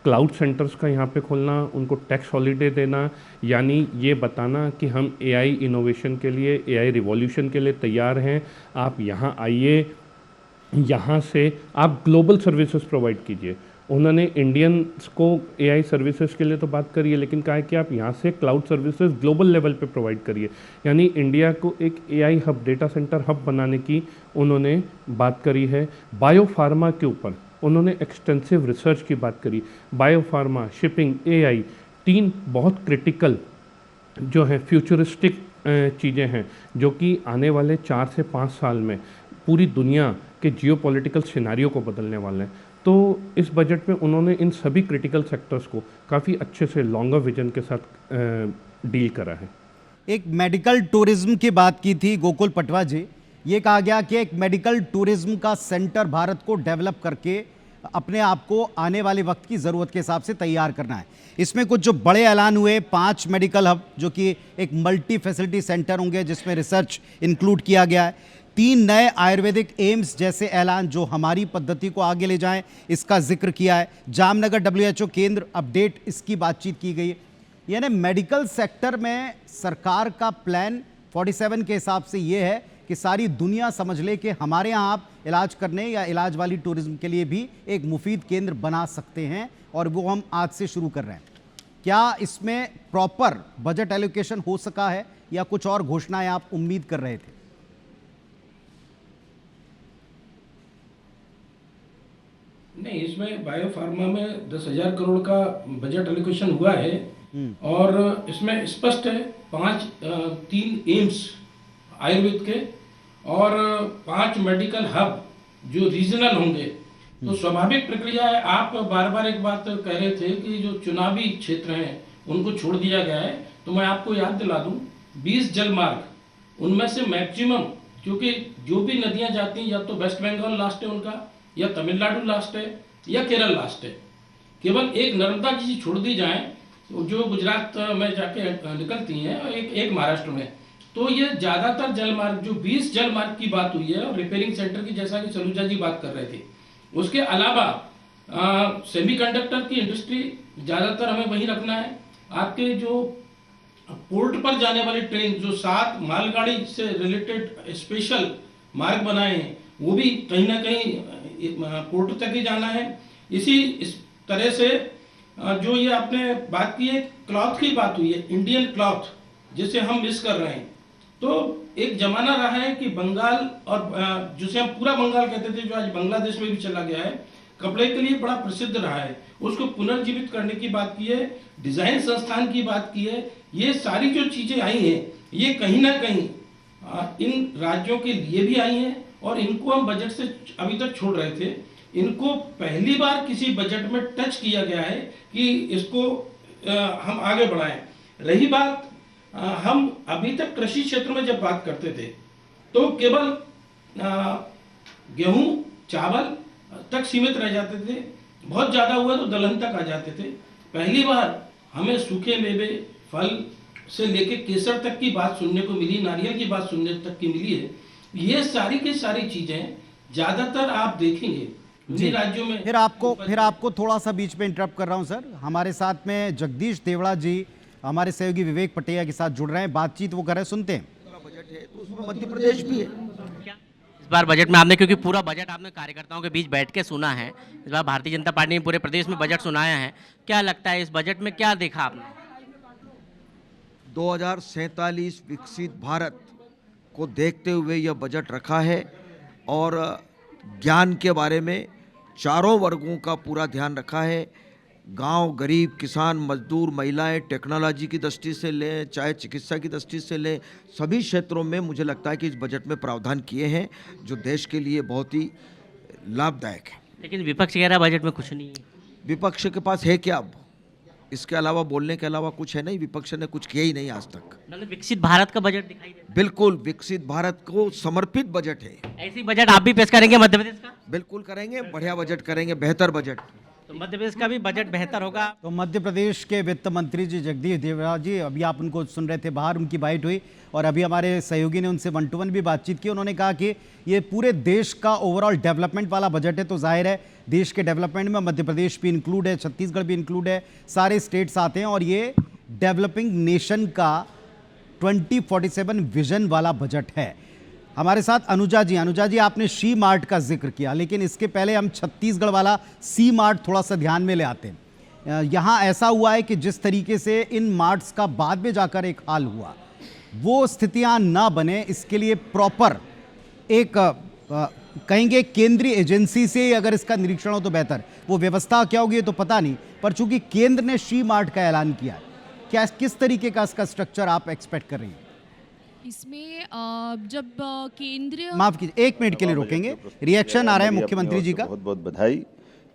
क्लाउड सेंटर्स का यहाँ पे खोलना, उनको टैक्स हॉलीडे देना, यानी ये बताना कि हम AI इनोवेशन के लिए, AI रिवॉल्यूशन के लिए तैयार हैं। आप यहाँ आइए, यहाँ से आप ग्लोबल सर्विसेज प्रोवाइड कीजिए। उन्होंने इंडियंस को AI सर्विसेज के लिए तो बात करी है, लेकिन कहा है कि आप यहाँ से क्लाउड सर्विसेज ग्लोबल लेवल पे प्रोवाइड करिए, यानी इंडिया को एक AI hub, data centre hub बनाने की उन्होंने बात करी है। बायो फार्मा के ऊपर उन्होंने एक्सटेंसिव रिसर्च की बात करी। बायो फार्मा, शिपिंग, AI 3 बहुत क्रिटिकल जो है फ्यूचरिस्टिक चीज़ें हैं, जो कि आने वाले 4 से 5 साल में पूरी दुनिया के जियोपॉलिटिकल सिनेरियो को बदलने वाले हैं। तो इस बजट में उन्होंने इन सभी क्रिटिकल सेक्टर्स को काफ़ी अच्छे से लॉन्गर विजन के साथ डील करा है। एक मेडिकल टूरिज्म की बात की थी गोकुल पटवा जी। ये कहा गया कि एक मेडिकल टूरिज्म का सेंटर भारत को डेवलप करके अपने आप को आने वाले वक्त की ज़रूरत के हिसाब से तैयार करना है। इसमें कुछ जो बड़े ऐलान हुए, 5 मेडिकल हब जो कि एक मल्टी फैसिलिटी सेंटर होंगे जिसमें रिसर्च इंक्लूड किया गया है, 3 नए आयुर्वेदिक एम्स जैसे ऐलान जो हमारी पद्धति को आगे ले जाएं, इसका जिक्र किया है। जामनगर WHO केंद्र अपडेट, इसकी बातचीत की गई है। यानी मेडिकल सेक्टर में सरकार का प्लान 47 के हिसाब से ये है कि सारी दुनिया समझ ले कि हमारे यहाँ आप इलाज करने या इलाज वाली टूरिज्म के लिए भी एक मुफीद केंद्र बना सकते हैं, और वो हम आज से शुरू कर रहे हैं। क्या इसमें प्रॉपर बजट एलोकेशन हो सका है या कुछ और घोषणाएं आप उम्मीद कर रहे थे? नहीं, इसमें बायो फार्मा में 10,000 करोड़ का बजट एलोकेशन हुआ है, और इसमें स्पष्ट है 3 एम्स आयुर्वेद के, और 5 मेडिकल हब जो रीजनल होंगे। तो स्वाभाविक प्रक्रिया है। आप बार बार एक बात कह रहे थे कि जो चुनावी क्षेत्र हैं उनको छोड़ दिया गया है, तो मैं आपको याद दिला दूं 20 जल मार्ग, उनमें से मैक्सिमम, क्योंकि जो भी नदियां जाती हैं या तो वेस्ट बंगाल लास्ट है उनका, या तमिलनाडु लास्ट है, या केरल लास्ट है। केवल एक नर्मदा जी छोड़ दी जाए जो गुजरात में जाके निकलती हैं, और एक महाराष्ट्र में। तो ये ज्यादातर जलमार्ग, जो 20 जलमार्ग की बात हुई है, और रिपेयरिंग सेंटर की जैसा कि सलूजा जी बात कर रहे थे, उसके अलावा सेमीकंडक्टर की इंडस्ट्री ज्यादातर हमें वहीं रखना है। आपके जो पोर्ट पर जाने वाली ट्रेन, जो 7 मालगाड़ी से रिलेटेड स्पेशल मार्ग बनाए हैं, वो भी कहीं ना कहीं पोर्ट तक ही जाना है। इस तरह से जो ये आपने बात की है, क्लॉथ की बात हुई है, इंडियन क्लॉथ जिसे हम मिस कर रहे हैं। तो एक जमाना रहा है कि बंगाल, और जिसे हम पूरा बंगाल कहते थे, जो आज बांग्लादेश में भी चला गया है, कपड़े के लिए बड़ा प्रसिद्ध रहा है, उसको पुनर्जीवित करने की बात की है, डिजाइन संस्थान की बात की है। ये सारी जो चीजें आई हैं, ये कहीं ना कहीं इन राज्यों के लिए भी आई हैं, और इनको हम बजट से अभी तक छोड़ रहे थे। इनको पहली बार किसी बजट में टच किया गया है कि इसको हम आगे बढ़ाएं। रही बात, हम अभी तक कृषि क्षेत्र में जब बात करते थे तो केवल गेहूं चावल तक सीमित रह जाते थे, बहुत ज्यादा हुआ तो दलहन तक आ जाते थे। पहली बार हमें सूखे मेवे, फल से लेके केसर तक की बात सुनने को मिली, नारियल की बात सुनने तक की मिली है। ये सारी की सारी चीजें ज्यादातर आप देखेंगे जी राज्यों में। फिर आपको थोड़ा सा बीच में इंटरप्ट कर रहा हूं सर। हमारे साथ में जगदीश देवड़ा जी हमारे सहयोगी विवेक पटेया के साथ जुड़ रहे हैं, बातचीत वो कर रहे हैं, सुनते हैं। बजट है तो उसमें मध्य प्रदेश भी है। इस बार बजट में आपने, क्योंकि पूरा बजट आपने कार्यकर्ताओं के बीच बैठ के सुना है, इस बार भारतीय जनता पार्टी ने पूरे प्रदेश में बजट सुनाया है, क्या लगता है इस बजट में क्या देखा आपने? 2047 विकसित भारत को देखते हुए यह बजट रखा है, और ज्ञान के बारे में चारों वर्गों का पूरा ध्यान रखा है। गांव, गरीब, किसान, मजदूर, महिलाएं, टेक्नोलॉजी की दृष्टि से लें, चाहे चिकित्सा की दृष्टि से लें, सभी क्षेत्रों में मुझे लगता है कि इस बजट में प्रावधान किए हैं जो देश के लिए बहुत ही लाभदायक है। लेकिन विपक्ष कह रहा है बजट में कुछ नहीं है। विपक्ष के पास है क्या अब? इसके अलावा, बोलने के अलावा कुछ है नहीं। विपक्ष ने कुछ किया ही नहीं आज तक। मतलब विकसित भारत का बजट दिखाई दे, बिल्कुल विकसित भारत को समर्पित बजट है। ऐसी बजट आप भी पेश करेंगे मध्य प्रदेश का? बिल्कुल करेंगे, बढ़िया बजट करेंगे, बेहतर बजट। तो मध्य प्रदेश का भी बजट बेहतर होगा। तो मध्य प्रदेश के वित्त मंत्री जी जगदीश देवड़ा जी, अभी आप उनको सुन रहे थे, बाहर उनकी बाइट हुई, और अभी हमारे सहयोगी ने उनसे 1-to-1 भी बातचीत की। उन्होंने कहा कि ये पूरे देश का ओवरऑल डेवलपमेंट वाला बजट है, तो जाहिर है देश के डेवलपमेंट में मध्य प्रदेश भी इंक्लूड है, छत्तीसगढ़ भी इंक्लूड है, सारे स्टेट्स आते हैं, और ये डेवलपिंग नेशन का 2047 विजन वाला बजट है। हमारे साथ अनुजा जी, आपने शी मार्ट का जिक्र किया, लेकिन इसके पहले हम छत्तीसगढ़ वाला सी मार्ट थोड़ा सा ध्यान में ले आते हैं। यहाँ ऐसा हुआ है कि जिस तरीके से इन मार्ट्स का बाद में जाकर एक हाल हुआ, वो स्थितियाँ ना बने, इसके लिए प्रॉपर एक कहेंगे केंद्रीय एजेंसी से अगर इसका निरीक्षण हो तो बेहतर। वो व्यवस्था क्या होगी ये तो पता नहीं, पर चूंकि केंद्र ने शी मार्ट का ऐलान किया, क्या किस तरीके का इसका स्ट्रक्चर आप एक्सपेक्ट कर रही हैं? इसमें जब केंद्रीय, माफ कीजिए, 1 मिनट के लिए रोकेंगे, रिएक्शन आ रहा है मुख्यमंत्री जी का। बहुत बहुत बधाई।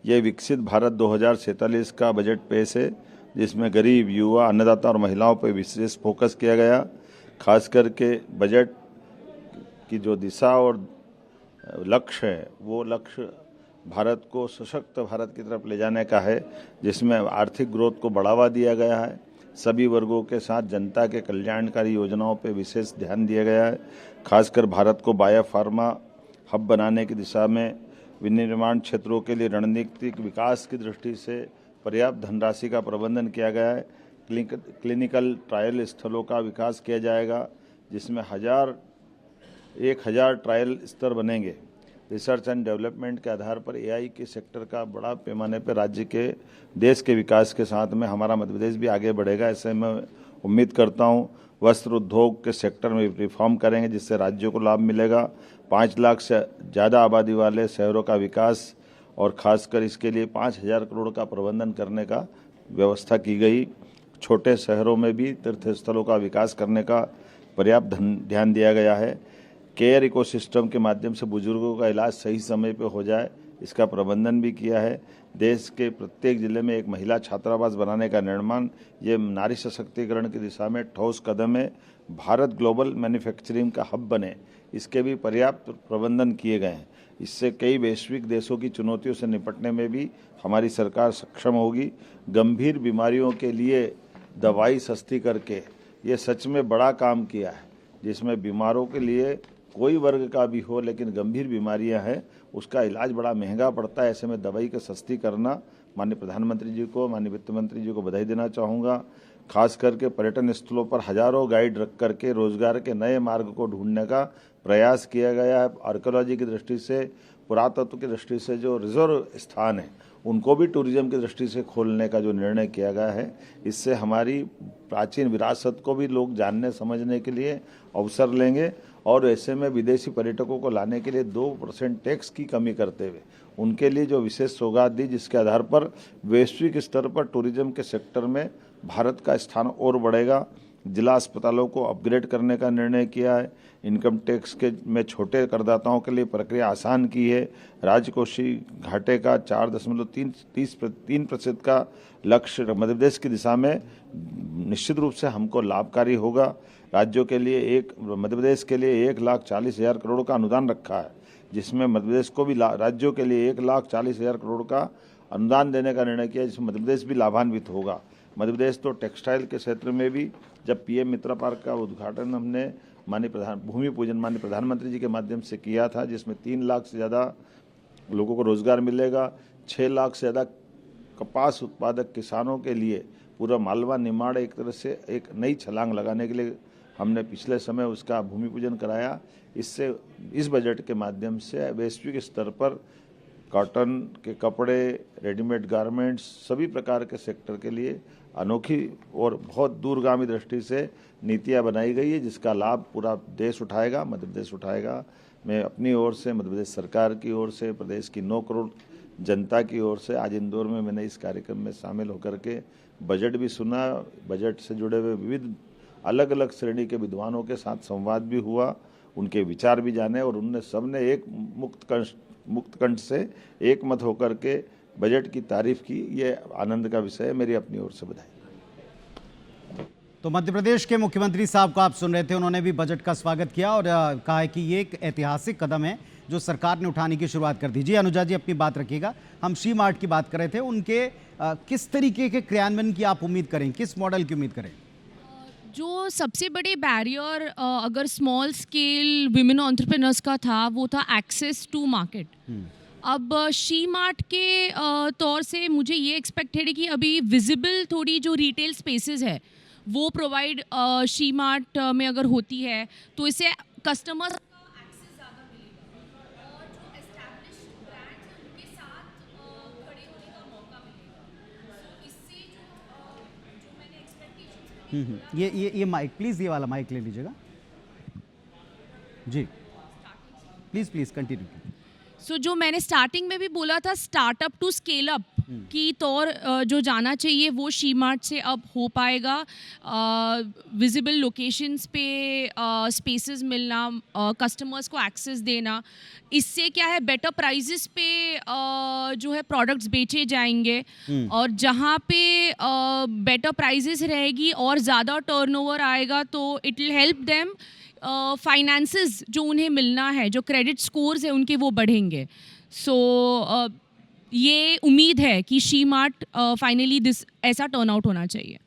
ये विकसित भारत 2047 का बजट पेश है, जिसमें गरीब, युवा, अन्नदाता और महिलाओं पर विशेष फोकस किया गया। खास करके बजट की जो दिशा और लक्ष्य है, वो लक्ष्य भारत को सशक्त भारत की तरफ ले जाने का है, जिसमें आर्थिक ग्रोथ को बढ़ावा दिया गया है। सभी वर्गों के साथ जनता के कल्याणकारी योजनाओं पर विशेष ध्यान दिया गया है। खासकर भारत को बायोफार्मा हब बनाने की दिशा में विनिर्माण क्षेत्रों के लिए रणनीतिक विकास की दृष्टि से पर्याप्त धनराशि का प्रबंधन किया गया है। क्लिनिकल ट्रायल स्थलों का विकास किया जाएगा, जिसमें 1000 ट्रायल स्तर बनेंगे। रिसर्च एंड डेवलपमेंट के आधार पर एआई के सेक्टर का बड़ा पैमाने पर राज्य के देश के विकास के साथ में हमारा मध्य प्रदेश भी आगे बढ़ेगा, ऐसे मैं उम्मीद करता हूं। वस्त्र उद्योग के सेक्टर में रिफॉर्म करेंगे, जिससे राज्यों को लाभ मिलेगा। 5 लाख से ज़्यादा आबादी वाले शहरों का विकास, और ख़ासकर इसके लिए 5000 करोड़ का प्रबंधन करने का व्यवस्था की गई। छोटे शहरों में भी तीर्थ स्थलों का विकास करने का पर्याप्त ध्यान दिया गया है। केयर इकोसिस्टम के माध्यम से बुजुर्गों का इलाज सही समय पर हो जाए, इसका प्रबंधन भी किया है। देश के प्रत्येक जिले में एक महिला छात्रावास बनाने का निर्माण, ये नारी सशक्तिकरण की दिशा में ठोस कदम है। भारत ग्लोबल मैन्युफैक्चरिंग का हब बने, इसके भी पर्याप्त प्रबंधन किए गए हैं। इससे कई वैश्विक देशों की चुनौतियों से निपटने में भी हमारी सरकार सक्षम होगी। गंभीर बीमारियों के लिए दवाई सस्ती करके ये सच में बड़ा काम किया है, जिसमें बीमारों के लिए कोई वर्ग का भी हो लेकिन गंभीर बीमारियां हैं, उसका इलाज बड़ा महंगा पड़ता है। ऐसे में दवाई का सस्ती करना, माननीय प्रधानमंत्री जी को, माननीय वित्त मंत्री जी को बधाई देना चाहूँगा। खास करके पर्यटन स्थलों पर हजारों गाइड रख करके रोजगार के नए मार्ग को ढूंढने का प्रयास किया गया है। आर्कियोलॉजी की दृष्टि से, पुरातत्व की दृष्टि से जो रिजर्व स्थान है उनको भी टूरिज्म की दृष्टि से खोलने का जो निर्णय किया गया है, इससे हमारी प्राचीन विरासत को भी लोग जानने समझने के लिए अवसर लेंगे। और ऐसे में विदेशी पर्यटकों को लाने के लिए 2% टैक्स की कमी करते हुए उनके लिए जो विशेष सौगात दी, जिसके आधार पर वैश्विक स्तर पर टूरिज्म के सेक्टर में भारत का स्थान और बढ़ेगा। जिला अस्पतालों को अपग्रेड करने का निर्णय किया है। इनकम टैक्स के में छोटे करदाताओं के लिए प्रक्रिया आसान की है। राजकोषीय घाटे का 4.3% का लक्ष्य मध्य प्रदेश की दिशा में निश्चित रूप से हमको लाभकारी होगा। राज्यों के लिए मध्य प्रदेश के लिए 1,40,000 करोड़ का अनुदान रखा है, जिसमें मध्य प्रदेश को भी राज्यों के लिए 1,40,000 करोड़ का अनुदान देने का निर्णय किया, जिसमें मध्य प्रदेश भी लाभान्वित होगा। मध्य प्रदेश तो टेक्सटाइल के क्षेत्र में भी, जब पीएम मित्र पार्क का उद्घाटन हमने भूमि पूजन माननीय प्रधानमंत्री जी के माध्यम से किया था, जिसमें 3 लाख से ज़्यादा लोगों को रोजगार मिलेगा। 6 लाख से ज़्यादा कपास उत्पादक किसानों के लिए पूरा मालवा निमाड़ एक तरह से एक नई छलांग लगाने के लिए हमने पिछले समय उसका भूमि पूजन कराया। इससे इस बजट के माध्यम से वैश्विक स्तर पर कॉटन के कपड़े, रेडीमेड गारमेंट्स, सभी प्रकार के सेक्टर के लिए अनोखी और बहुत दूरगामी दृष्टि से नीतियां बनाई गई है, जिसका लाभ पूरा देश उठाएगा, मध्य प्रदेश उठाएगा। मैं अपनी ओर से, मध्य प्रदेश सरकार की ओर से, प्रदेश की 9 करोड़ जनता की ओर से आज इंदौर में मैंने इस कार्यक्रम में शामिल होकर के बजट भी सुना। बजट से जुड़े हुए विविध अलग अलग श्रेणी के विद्वानों के साथ संवाद भी हुआ, उनके विचार भी जाने और उनने सबने एक मुक्त कंठ से एक मत होकर के बजट की तारीफ की। ये आनंद का विषय है। मेरी अपनी ओर से बधाई। तो मध्य प्रदेश के मुख्यमंत्री साहब को आप सुन रहे थे, उन्होंने भी बजट का स्वागत किया और कहा है कि ये एक ऐतिहासिक कदम है जो सरकार ने उठाने की शुरुआत कर दी। जी अनुजा जी अपनी बात रखिएगा। हम शी मार्ट की बात कर रहे थे, उनके किस तरीके के क्रियान्वयन की आप उम्मीद करें, किस मॉडल की उम्मीद करें? जो सबसे बड़े बैरियर अगर स्मॉल स्केल विमेन एंटरप्रेन्योर्स का था, वो था एक्सेस टू मार्केट। अब शी मार्ट के तौर से मुझे ये एक्सपेक्टेड है कि अभी विजिबल थोड़ी जो रिटेल स्पेसेस है वो प्रोवाइड शी मार्ट में अगर होती है तो इससे कस्टमर्स का एक्सेस ज़्यादा मिलेगा और जो एस्टैब्लिश्ड ब्रांड्स हैं उनके साथ खड़े होने का मौका मिलेगा। सो इससे जो मैंने एक्सपेक्टेशंस ये माइक प्लीज़, ये वाला माइक ले लीजिएगा जी। Please continue. सो जो मैंने स्टार्टिंग में भी बोला था, स्टार्टअप टू स्केल अप की तौर जो जाना चाहिए वो शी मार्ट से अब हो पाएगा। विजिबल लोकेशंस पे स्पेसेस मिलना, कस्टमर्स को एक्सेस देना, इससे क्या है बेटर प्राइजेस पे जो है प्रोडक्ट्स बेचे जाएंगे और जहाँ पे बेटर प्राइजेस रहेगी और ज़्यादा टर्नओवर आएगा तो it will help them finances जो उन्हें मिलना है, जो क्रेडिट स्कोर्स है उनके वो बढ़ेंगे। सो ये उम्मीद है कि शी मार्ट फाइनली ऐसा टर्न आउट होना चाहिए।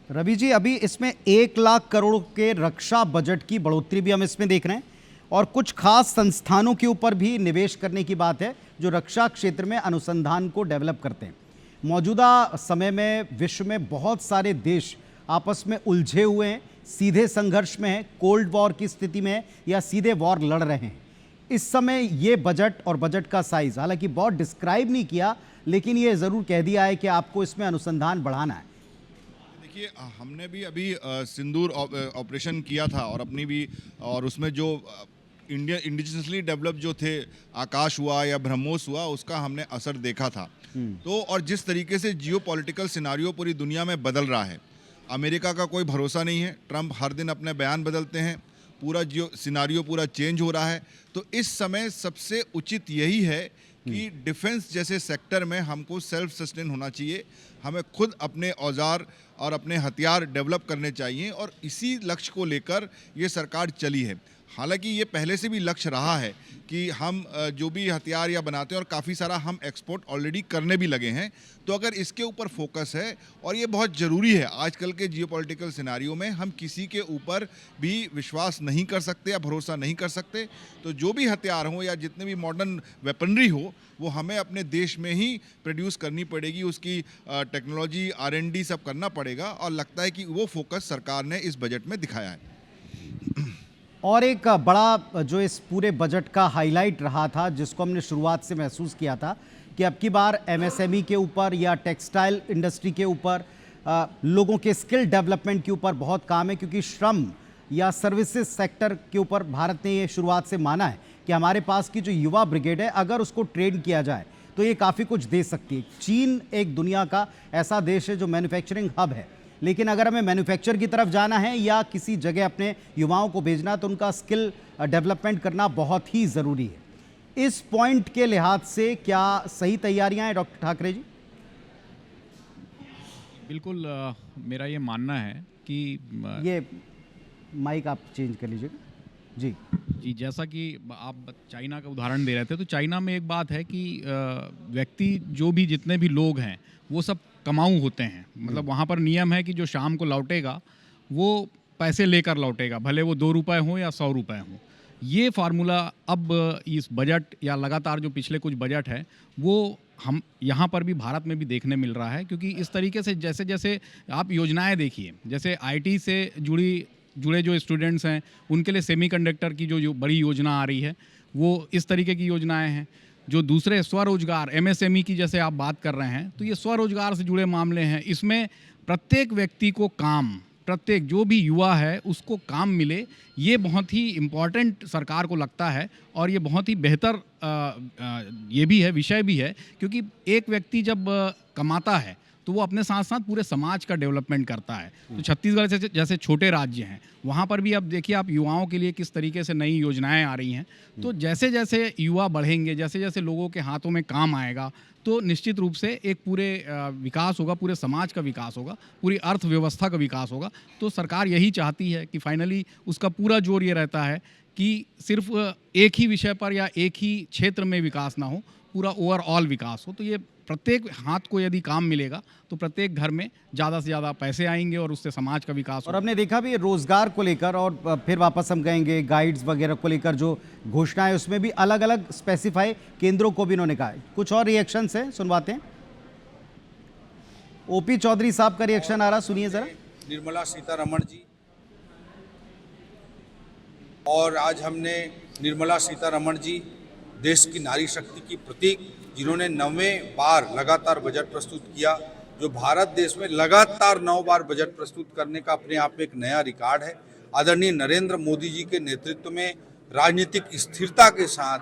रवि जी, अभी इसमें 1 लाख करोड़ के रक्षा बजट की बढ़ोतरी भी हम इसमें देख रहे हैं और कुछ खास संस्थानों के ऊपर भी निवेश करने की बात है जो रक्षा क्षेत्र में अनुसंधान को डेवलप करते हैं। मौजूदा समय में विश्व में बहुत सारे देश आपस में उलझे हुए हैं, सीधे संघर्ष में हैं, कोल्ड वॉर की स्थिति में है या सीधे वॉर लड़ रहे हैं। इस समय ये बजट और बजट का साइज हालांकि बहुत डिस्क्राइब नहीं किया, लेकिन ये ज़रूर कह दिया है कि आपको इसमें अनुसंधान बढ़ाना है। देखिए, हमने भी अभी सिंदूर ऑपरेशन किया था और अपनी भी, और उसमें जो इंडिजिनसली डेवलप जो थे, आकाश हुआ या ब्रह्मोस हुआ, उसका हमने असर देखा था। तो और जिस तरीके से जियोपॉलिटिकल सिनारियो पूरी दुनिया में बदल रहा है, अमेरिका का कोई भरोसा नहीं है, ट्रंप हर दिन अपने बयान बदलते हैं, पूरा जो सिनारियो पूरा चेंज हो रहा है। तो इस समय सबसे उचित यही है कि डिफेंस जैसे सेक्टर में हमको सेल्फ सस्टेन होना चाहिए, हमें खुद अपने औजार और अपने हथियार डेवलप करने चाहिए और इसी लक्ष्य को लेकर ये सरकार चली है। हालांकि ये पहले से भी लक्ष्य रहा है कि हम जो भी हथियार या बनाते हैं और काफ़ी सारा हम एक्सपोर्ट ऑलरेडी करने भी लगे हैं, तो अगर इसके ऊपर फोकस है और ये बहुत ज़रूरी है आजकल के जियोपॉलिटिकल सिनारियो में, हम किसी के ऊपर भी विश्वास नहीं कर सकते या भरोसा नहीं कर सकते। तो जो भी हथियार हो या जितने भी मॉडर्न वेपनरी हो वो हमें अपने देश में ही प्रोड्यूस करनी पड़ेगी, उसकी टेक्नोलॉजी R&D सब करना पड़ेगा और लगता है कि वो फोकस सरकार ने इस बजट में दिखाया है। और एक बड़ा जो इस पूरे बजट का हाईलाइट रहा था, जिसको हमने शुरुआत से महसूस किया था कि अब की बार MSME के ऊपर या टेक्सटाइल इंडस्ट्री के ऊपर, लोगों के स्किल डेवलपमेंट के ऊपर बहुत काम है, क्योंकि श्रम या सर्विसेज सेक्टर के ऊपर भारत ने ये शुरुआत से माना है कि हमारे पास की जो युवा ब्रिगेड है, अगर उसको ट्रेन किया जाए तो ये काफ़ी कुछ दे सकती है। चीन एक दुनिया का ऐसा देश है जो मैन्युफैक्चरिंग हब है, लेकिन अगर हमें मैन्युफैक्चर की तरफ जाना है या किसी जगह अपने युवाओं को भेजना, तो उनका स्किल डेवलपमेंट करना बहुत ही ज़रूरी है। इस पॉइंट के लिहाज से क्या सही तैयारियां हैं डॉक्टर ठाकरे जी? बिल्कुल, मेरा ये मानना है कि ये माइक आप चेंज कर लीजिएगा जी। जी, जैसा कि आप चाइना का उदाहरण दे रहे थे, तो चाइना में एक बात है कि व्यक्ति जो भी जितने भी लोग हैं वो सब कमाऊ होते हैं। मतलब वहाँ पर नियम है कि जो शाम को लौटेगा वो पैसे लेकर लौटेगा, भले वो 2 रुपये हों या 100 रुपये हों। ये फार्मूला अब इस बजट या लगातार जो पिछले कुछ बजट है वो हम यहाँ पर भी भारत में भी देखने मिल रहा है, क्योंकि इस तरीके से जैसे जैसे आप योजनाएं देखिए, जैसे IT से जुड़े जो स्टूडेंट्स हैं उनके लिए सेमीकंडक्टर की जो बड़ी योजना आ रही है, वो इस तरीके की योजनाएं हैं। जो दूसरे स्वरोजगार MSME की जैसे आप बात कर रहे हैं, तो ये स्वरोजगार से जुड़े मामले हैं। इसमें प्रत्येक व्यक्ति को काम, प्रत्येक जो भी युवा है उसको काम मिले, ये बहुत ही इम्पॉर्टेंट सरकार को लगता है। और ये बहुत ही बेहतर ये भी है, विषय भी है, क्योंकि एक व्यक्ति जब कमाता है तो वो अपने साथ साथ पूरे समाज का डेवलपमेंट करता है। तो छत्तीसगढ़ जैसे छोटे राज्य हैं, वहाँ पर भी अब देखिए आप युवाओं के लिए किस तरीके से नई योजनाएं आ रही हैं। तो जैसे जैसे युवा बढ़ेंगे, जैसे जैसे लोगों के हाथों में काम आएगा, तो निश्चित रूप से एक पूरे विकास होगा, पूरे समाज का विकास होगा, पूरी अर्थव्यवस्था का विकास होगा। तो सरकार यही चाहती है कि फाइनली उसका पूरा जोर ये रहता है कि सिर्फ एक ही विषय पर या एक ही क्षेत्र में विकास ना हो, पूरा ओवरऑल विकास हो। तो ये प्रत्येक हाथ को यदि काम मिलेगा तो प्रत्येक घर में ज़्यादा से ज़्यादा पैसे आएंगे और उससे समाज का विकास और हमने देखा भी रोजगार को लेकर, और फिर वापस हम कहेंगे गाइड्स वगैरह को लेकर जो घोषणाएं, उसमें भी अलग अलग स्पेसिफाई केंद्रों को भी इन्होंने कहा है। कुछ और रिएक्शन है, सुनवाते हैं। OP चौधरी साहब का रिएक्शन आ रहा, सुनिए जरा। निर्मला सीतारमण जी, और आज हमने निर्मला सीतारमण जी देश की नारी शक्ति की प्रतीक, जिन्होंने 9वें बार लगातार बजट प्रस्तुत किया, जो भारत देश में लगातार 9 बार बजट प्रस्तुत करने का अपने आप में एक नया रिकॉर्ड है। आदरणीय नरेंद्र मोदी जी के नेतृत्व में राजनीतिक स्थिरता के साथ,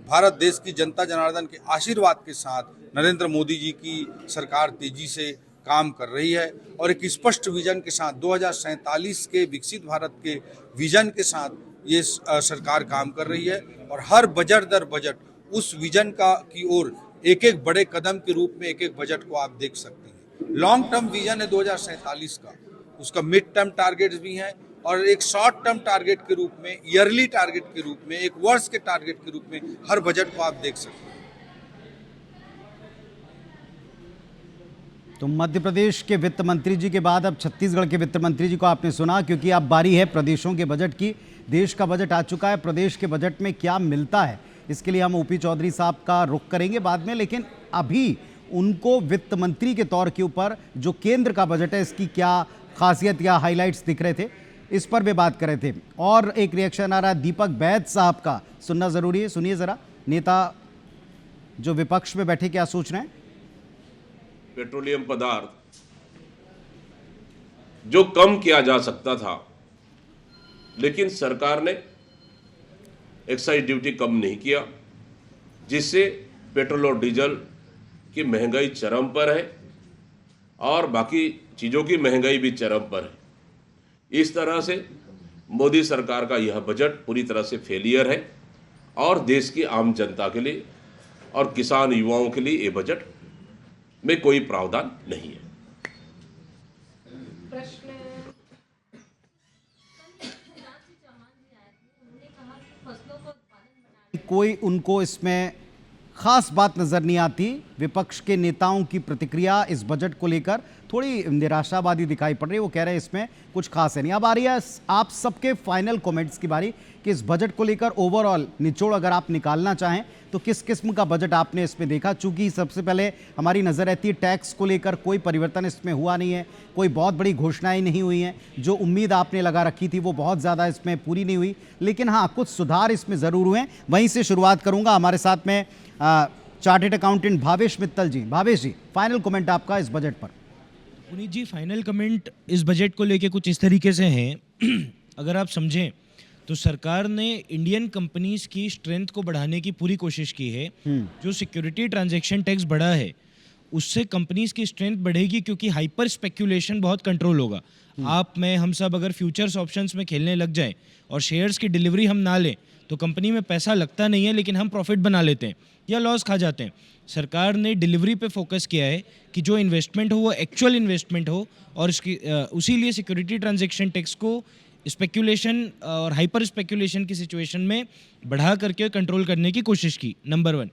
भारत देश की जनता जनार्दन के आशीर्वाद के साथ नरेंद्र मोदी जी की सरकार तेजी से काम कर रही है और एक स्पष्ट विजन के साथ 2047 के विकसित भारत के विजन के साथ ये सरकार काम कर रही है। और हर बजट दर बजट उस विजन की ओर एक एक बड़े कदम के रूप में एक एक बजट को आप देख सकते हैं। लॉन्ग टर्म विजन है 2047 का, उसका मिड टर्म टारगेट्स भी हैं और एक शॉर्ट टर्म टारगेट के रूप में, ईयरली टारगेट के रूप में, एक वर्ष के टारगेट के रूप में हर बजट को आप देख सकते हैं। तो मध्य प्रदेश के वित्त मंत्री जी के बाद अब छत्तीसगढ़ के वित्त मंत्री जी को आपने सुना, क्योंकि अब बारी है प्रदेशों के बजट की। देश का बजट आ चुका है, प्रदेश के बजट में क्या मिलता है इसके लिए हम OP चौधरी साहब का रुख करेंगे बाद में, लेकिन अभी उनको वित्त मंत्री के तौर के ऊपर जो केंद्र का बजट है इसकी क्या खासियत या हाइलाइट्स दिख रहे थे, इस पर भी बात कर रहे थे। और एक रिएक्शन आ रहा है दीपक बैद साहब का, सुनना जरूरी है, सुनिए जरा। नेता जो विपक्ष में बैठे क्या सोच रहे हैं। पेट्रोलियम पदार्थ जो कम किया जा सकता था, लेकिन सरकार ने एक्साइज ड्यूटी कम नहीं किया, जिससे पेट्रोल और डीजल की महंगाई चरम पर है और बाकी चीज़ों की महंगाई भी चरम पर है। इस तरह से मोदी सरकार का यह बजट पूरी तरह से फेलियर है और देश की आम जनता के लिए और किसान युवाओं के लिए ये बजट में कोई प्रावधान नहीं है। कोई उनको इसमें खास बात नजर नहीं आती। विपक्ष के नेताओं की प्रतिक्रिया इस बजट को लेकर थोड़ी निराशावादी दिखाई पड़ रही है। वो कह रहे हैं इसमें कुछ खास है नहीं। अब आ रही है आप सबके फाइनल कमेंट्स की बारी कि इस बजट को लेकर ओवरऑल निचोड़ अगर आप निकालना चाहें तो किस किस्म का बजट आपने इसमें देखा। चूंकि सबसे पहले हमारी नज़र रहती है टैक्स को लेकर कोई परिवर्तन इसमें हुआ नहीं है, कोई बहुत बड़ी घोषणाएं नहीं हुई हैं, जो उम्मीद आपने लगा रखी थी वो बहुत ज़्यादा इसमें पूरी नहीं हुई, लेकिन हाँ कुछ सुधार इसमें ज़रूर हुए हैं। वहीं से शुरुआत करूँगा, हमारे साथ में चार्टेड अकाउंटेंट भावेश मित्तल जी। भावेश जी, फाइनल कमेंट आपका इस बजट पर। पुनीत जी, फाइनल कमेंट इस बजट को लेके कुछ इस तरीके से हैं अगर आप समझें तो सरकार ने इंडियन कंपनीज की स्ट्रेंथ को बढ़ाने की पूरी कोशिश की है। जो सिक्योरिटी ट्रांजैक्शन टैक्स बढ़ा है उससे कंपनीज की स्ट्रेंथ बढ़ेगी, क्योंकि हाइपर स्पेक्यूलेशन बहुत कंट्रोल होगा। आप, मैं, हम सब अगर फ्यूचर्स ऑप्शंस में खेलने लग जाएं और शेयर्स की डिलीवरी हम ना लें तो कंपनी में पैसा लगता नहीं है, लेकिन हम प्रॉफिट बना लेते हैं या लॉस खा जाते हैं। सरकार ने डिलीवरी पे फोकस किया है कि जो इन्वेस्टमेंट हो वो एक्चुअल इन्वेस्टमेंट हो, और इसकी उसी लिए सिक्योरिटी ट्रांजैक्शन टैक्स को स्पेक्यूलेशन और हाइपर स्पेक्यूलेशन की सिचुएशन में बढ़ा करके कंट्रोल करने की कोशिश की, नंबर 1।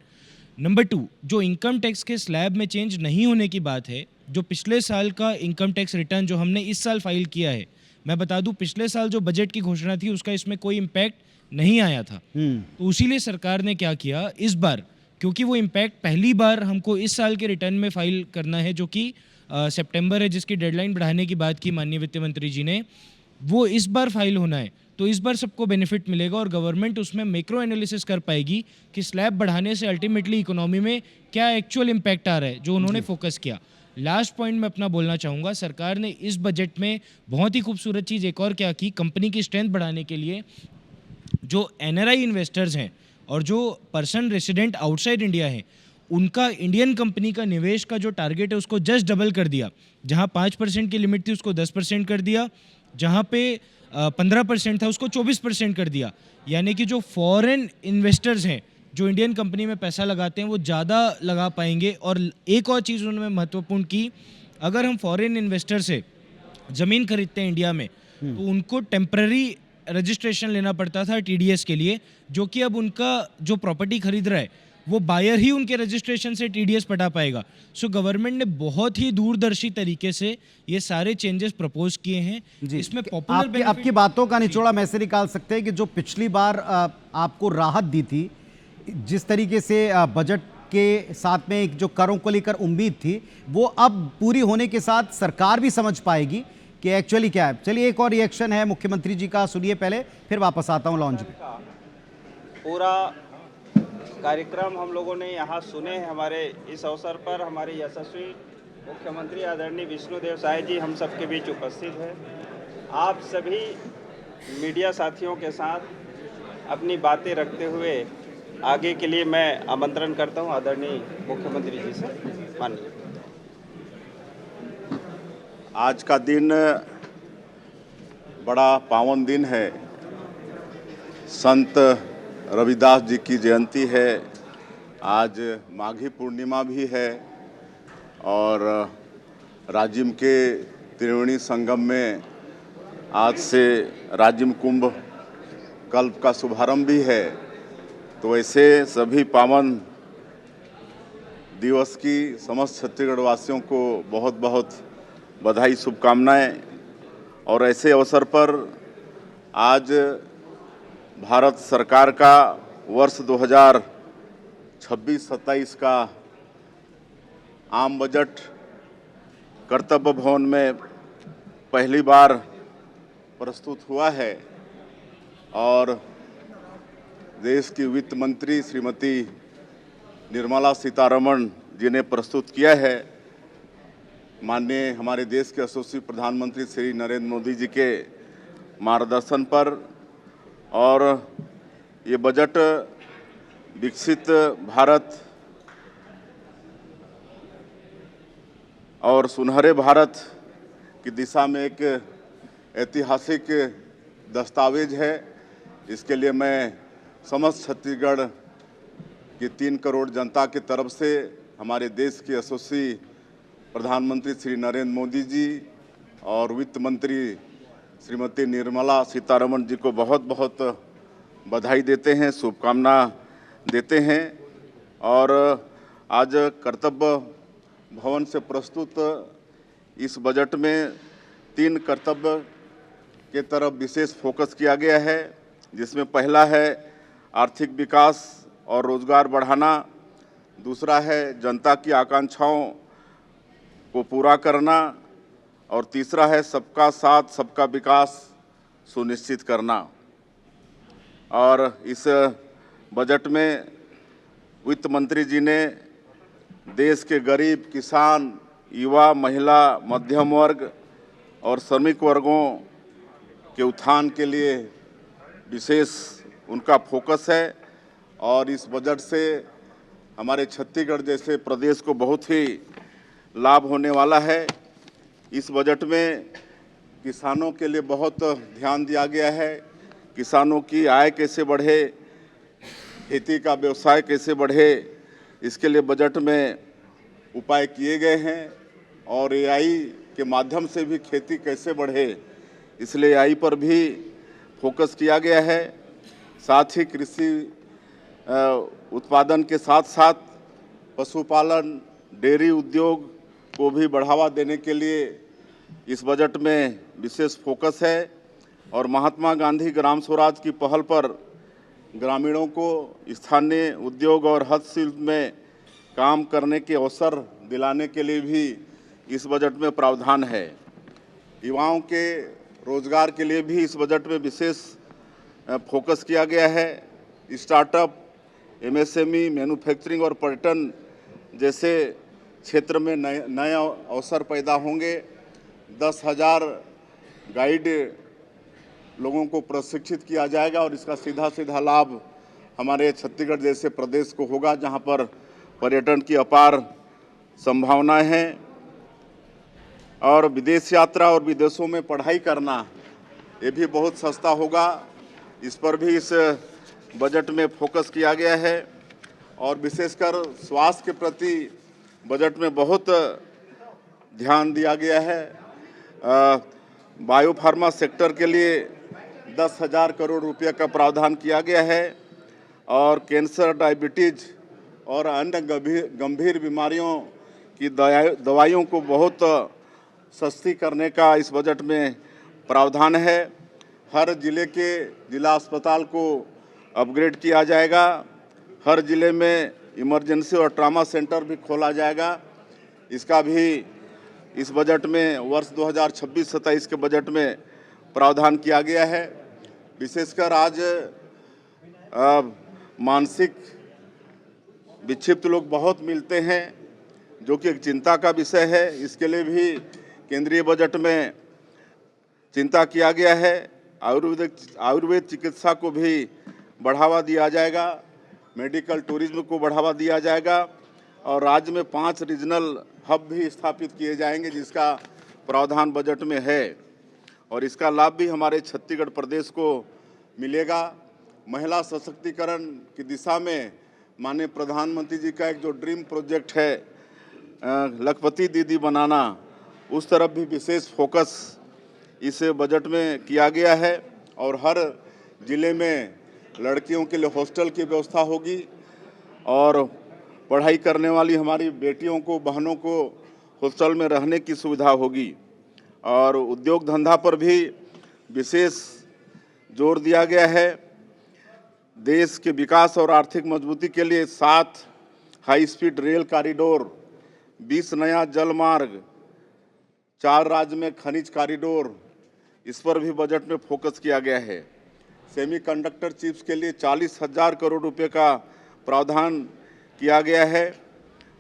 नंबर 2, जो इनकम टैक्स के स्लैब में चेंज नहीं होने की बात है, जो पिछले साल का इनकम टैक्स रिटर्न जो हमने इस साल फाइल किया है, मैं बता दूं पिछले साल जो बजट की घोषणा थी उसका इसमें कोई इम्पैक्ट नहीं आया था। तो इसीलिए सरकार ने क्या किया इस बार, क्योंकि वो इम्पैक्ट पहली बार हमको इस साल के रिटर्न में फाइल करना है, जो कि सितंबर है, जिसकी डेडलाइन बढ़ाने की बात की माननीय वित्त मंत्री जी ने, वो इस बार फाइल होना है। तो इस बार सबको बेनिफिट मिलेगा और गवर्नमेंट उसमें मैक्रो एनालिसिस कर पाएगी कि स्लैब बढ़ाने से अल्टीमेटली इकोनॉमी में क्या एक्चुअल इम्पैक्ट आ रहा है, जो उन्होंने फोकस किया। लास्ट पॉइंट मैं अपना बोलना चाहूँगा, सरकार ने इस बजट में बहुत ही खूबसूरत चीज़ एक और क्या की, कंपनी की स्ट्रेंथ बढ़ाने के लिए जो एनआरआई इन्वेस्टर्स हैं और जो पर्सन रेसिडेंट आउटसाइड इंडिया हैं, उनका इंडियन कंपनी का निवेश का जो टारगेट है उसको जस्ट डबल कर दिया। जहां 5% की लिमिट थी उसको 10% कर दिया, जहां पे 15% था उसको 24% कर दिया। यानी कि जो फॉरेन इन्वेस्टर्स हैं जो इंडियन कंपनी में पैसा लगाते हैं वो ज़्यादा लगा पाएंगे। और एक और चीज़ उन्होंने महत्वपूर्ण की, अगर हम फॉरेन इन्वेस्टर से ज़मीन खरीदते हैं इंडिया में तो उनको टेम्पररी रजिस्ट्रेशन लेना पड़ता था टीडीएस के लिए, जो कि अब उनका जो प्रॉपर्टी खरीद रहा है वो बायर ही उनके रजिस्ट्रेशन से टीडीएस पटा पाएगा। सो गवर्नमेंट ने बहुत ही दूरदर्शी तरीके से ये सारे चेंजेस प्रपोज किए हैं। इसमें पॉपुलर आपकी बातों का निचोड़ा मैं से निकाल सकते हैं कि जो पिछली बार आपको राहत दी थी, जिस तरीके से बजट के साथ में एक जो करों को लेकर उम्मीद थी, वो अब पूरी होने के साथ सरकार भी समझ पाएगी कि एक्चुअली क्या है। चलिए एक और रिएक्शन है मुख्यमंत्री जी का, सुनिए पहले, फिर वापस आता हूं लॉन्च में। पूरा कार्यक्रम हम लोगों ने यहाँ सुने हैं। हमारे इस अवसर पर हमारे यशस्वी मुख्यमंत्री आदरणीय विष्णुदेव साय जी हम सबके बीच उपस्थित हैं। आप सभी मीडिया साथियों के साथ अपनी बातें रखते हुए आगे के लिए मैं आमंत्रण करता हूँ आदरणीय मुख्यमंत्री जी से। माननीय, आज का दिन बड़ा पावन दिन है। संत रविदास जी की जयंती है, आज माघी पूर्णिमा भी है और राजिम के त्रिवेणी संगम में आज से राजिम कुंभ कल्प का शुभारंभ भी है। तो ऐसे सभी पावन दिवस की समस्त छत्तीसगढ़ वासियों को बहुत बहुत बधाई, शुभकामनाएं। और ऐसे अवसर पर आज भारत सरकार का वर्ष 2026-27 का आम बजट कर्तव्य भवन में पहली बार प्रस्तुत हुआ है और देश की वित्त मंत्री श्रीमती निर्मला सीतारमण जी ने प्रस्तुत किया है। माननीय हमारे देश के यशस्वी प्रधानमंत्री श्री नरेंद्र मोदी जी के मार्गदर्शन पर। और ये बजट विकसित भारत और सुनहरे भारत की दिशा में एक ऐतिहासिक दस्तावेज है। इसके लिए मैं समस्त छत्तीसगढ़ की 3 करोड़ जनता की तरफ से हमारे देश के यशस्वी प्रधानमंत्री श्री नरेंद्र मोदी जी और वित्त मंत्री श्रीमती निर्मला सीतारमण जी को बहुत बहुत बधाई देते हैं, शुभकामना देते हैं। और आज कर्तव्य भवन से प्रस्तुत इस बजट में 3 कर्तव्य के तरफ विशेष फोकस किया गया है, जिसमें पहला है आर्थिक विकास और रोजगार बढ़ाना, दूसरा है जनता की आकांक्षाओं को पूरा करना और तीसरा है सबका साथ सबका विकास सुनिश्चित करना। और इस बजट में वित्त मंत्री जी ने देश के गरीब, किसान, युवा, महिला, मध्यम वर्ग और श्रमिक वर्गों के उत्थान के लिए विशेष उनका फोकस है। और इस बजट से हमारे छत्तीसगढ़ जैसे प्रदेश को बहुत ही लाभ होने वाला है। इस बजट में किसानों के लिए बहुत ध्यान दिया गया है। किसानों की आय कैसे बढ़े, खेती का व्यवसाय कैसे बढ़े, इसके लिए बजट में उपाय किए गए हैं। और एआई के माध्यम से भी खेती कैसे बढ़े, इसलिए एआई पर भी फोकस किया गया है। साथ ही कृषि उत्पादन के साथ साथ पशुपालन, डेयरी उद्योग को भी बढ़ावा देने के लिए इस बजट में विशेष फोकस है। और महात्मा गांधी ग्राम स्वराज की पहल पर ग्रामीणों को स्थानीय उद्योग और हस्तशिल्प में काम करने के अवसर दिलाने के लिए भी इस बजट में प्रावधान है। युवाओं के रोजगार के लिए भी इस बजट में विशेष फोकस किया गया है। स्टार्टअप, एमएसएमई, मैन्युफैक्चरिंग और पर्यटन जैसे क्षेत्र में नए अवसर पैदा होंगे। 10,000 गाइड लोगों को प्रशिक्षित किया जाएगा और इसका सीधा सीधा लाभ हमारे छत्तीसगढ़ जैसे प्रदेश को होगा, जहां पर पर्यटन की अपार संभावनाएं हैं। और विदेश यात्रा और विदेशों में पढ़ाई करना ये भी बहुत सस्ता होगा, इस पर भी इस बजट में फोकस किया गया है। और विशेषकर स्वास्थ्य के प्रति बजट में बहुत ध्यान दिया गया है। बायोफार्मा सेक्टर के लिए 10,000 करोड़ रुपये का प्रावधान किया गया है। और कैंसर, डायबिटीज और अन्य गंभीर बीमारियों की दवाइयों को बहुत सस्ती करने का इस बजट में प्रावधान है। हर जिले के जिला अस्पताल को अपग्रेड किया जाएगा। हर जिले में इमरजेंसी और ट्रामा सेंटर भी खोला जाएगा। इसका भी इस बजट में वर्ष 2026-27 के बजट में प्रावधान किया गया है। विशेषकर आज मानसिक विक्षिप्त लोग बहुत मिलते हैं, जो कि एक चिंता का विषय है। इसके लिए भी केंद्रीय बजट में चिंता किया गया है। आयुर्वेद चिकित्सा को भी बढ़ावा दिया जाएगा, मेडिकल टूरिज्म को बढ़ावा दिया जाएगा और राज्य में 5 रीजनल हब भी स्थापित किए जाएंगे, जिसका प्रावधान बजट में है। और इसका लाभ भी हमारे छत्तीसगढ़ प्रदेश को मिलेगा। महिला सशक्तिकरण की दिशा में माननीय प्रधानमंत्री जी का एक जो ड्रीम प्रोजेक्ट है, लखपति दीदी बनाना, उस तरफ भी विशेष फोकस इस बजट में किया गया है। और हर जिले में लड़कियों के लिए हॉस्टल की व्यवस्था होगी और पढ़ाई करने वाली हमारी बेटियों को, बहनों को हॉस्टल में रहने की सुविधा होगी। और उद्योग धंधा पर भी विशेष जोर दिया गया है। देश के विकास और आर्थिक मजबूती के लिए 7 हाई स्पीड रेल कॉरिडोर, 20 नया जल मार्ग, 4 राज्य में खनिज कॉरिडोर, इस पर भी बजट में फोकस किया गया है। सेमीकंडक्टर चिप्स के लिए 40,000 करोड़ रुपए का प्रावधान किया गया है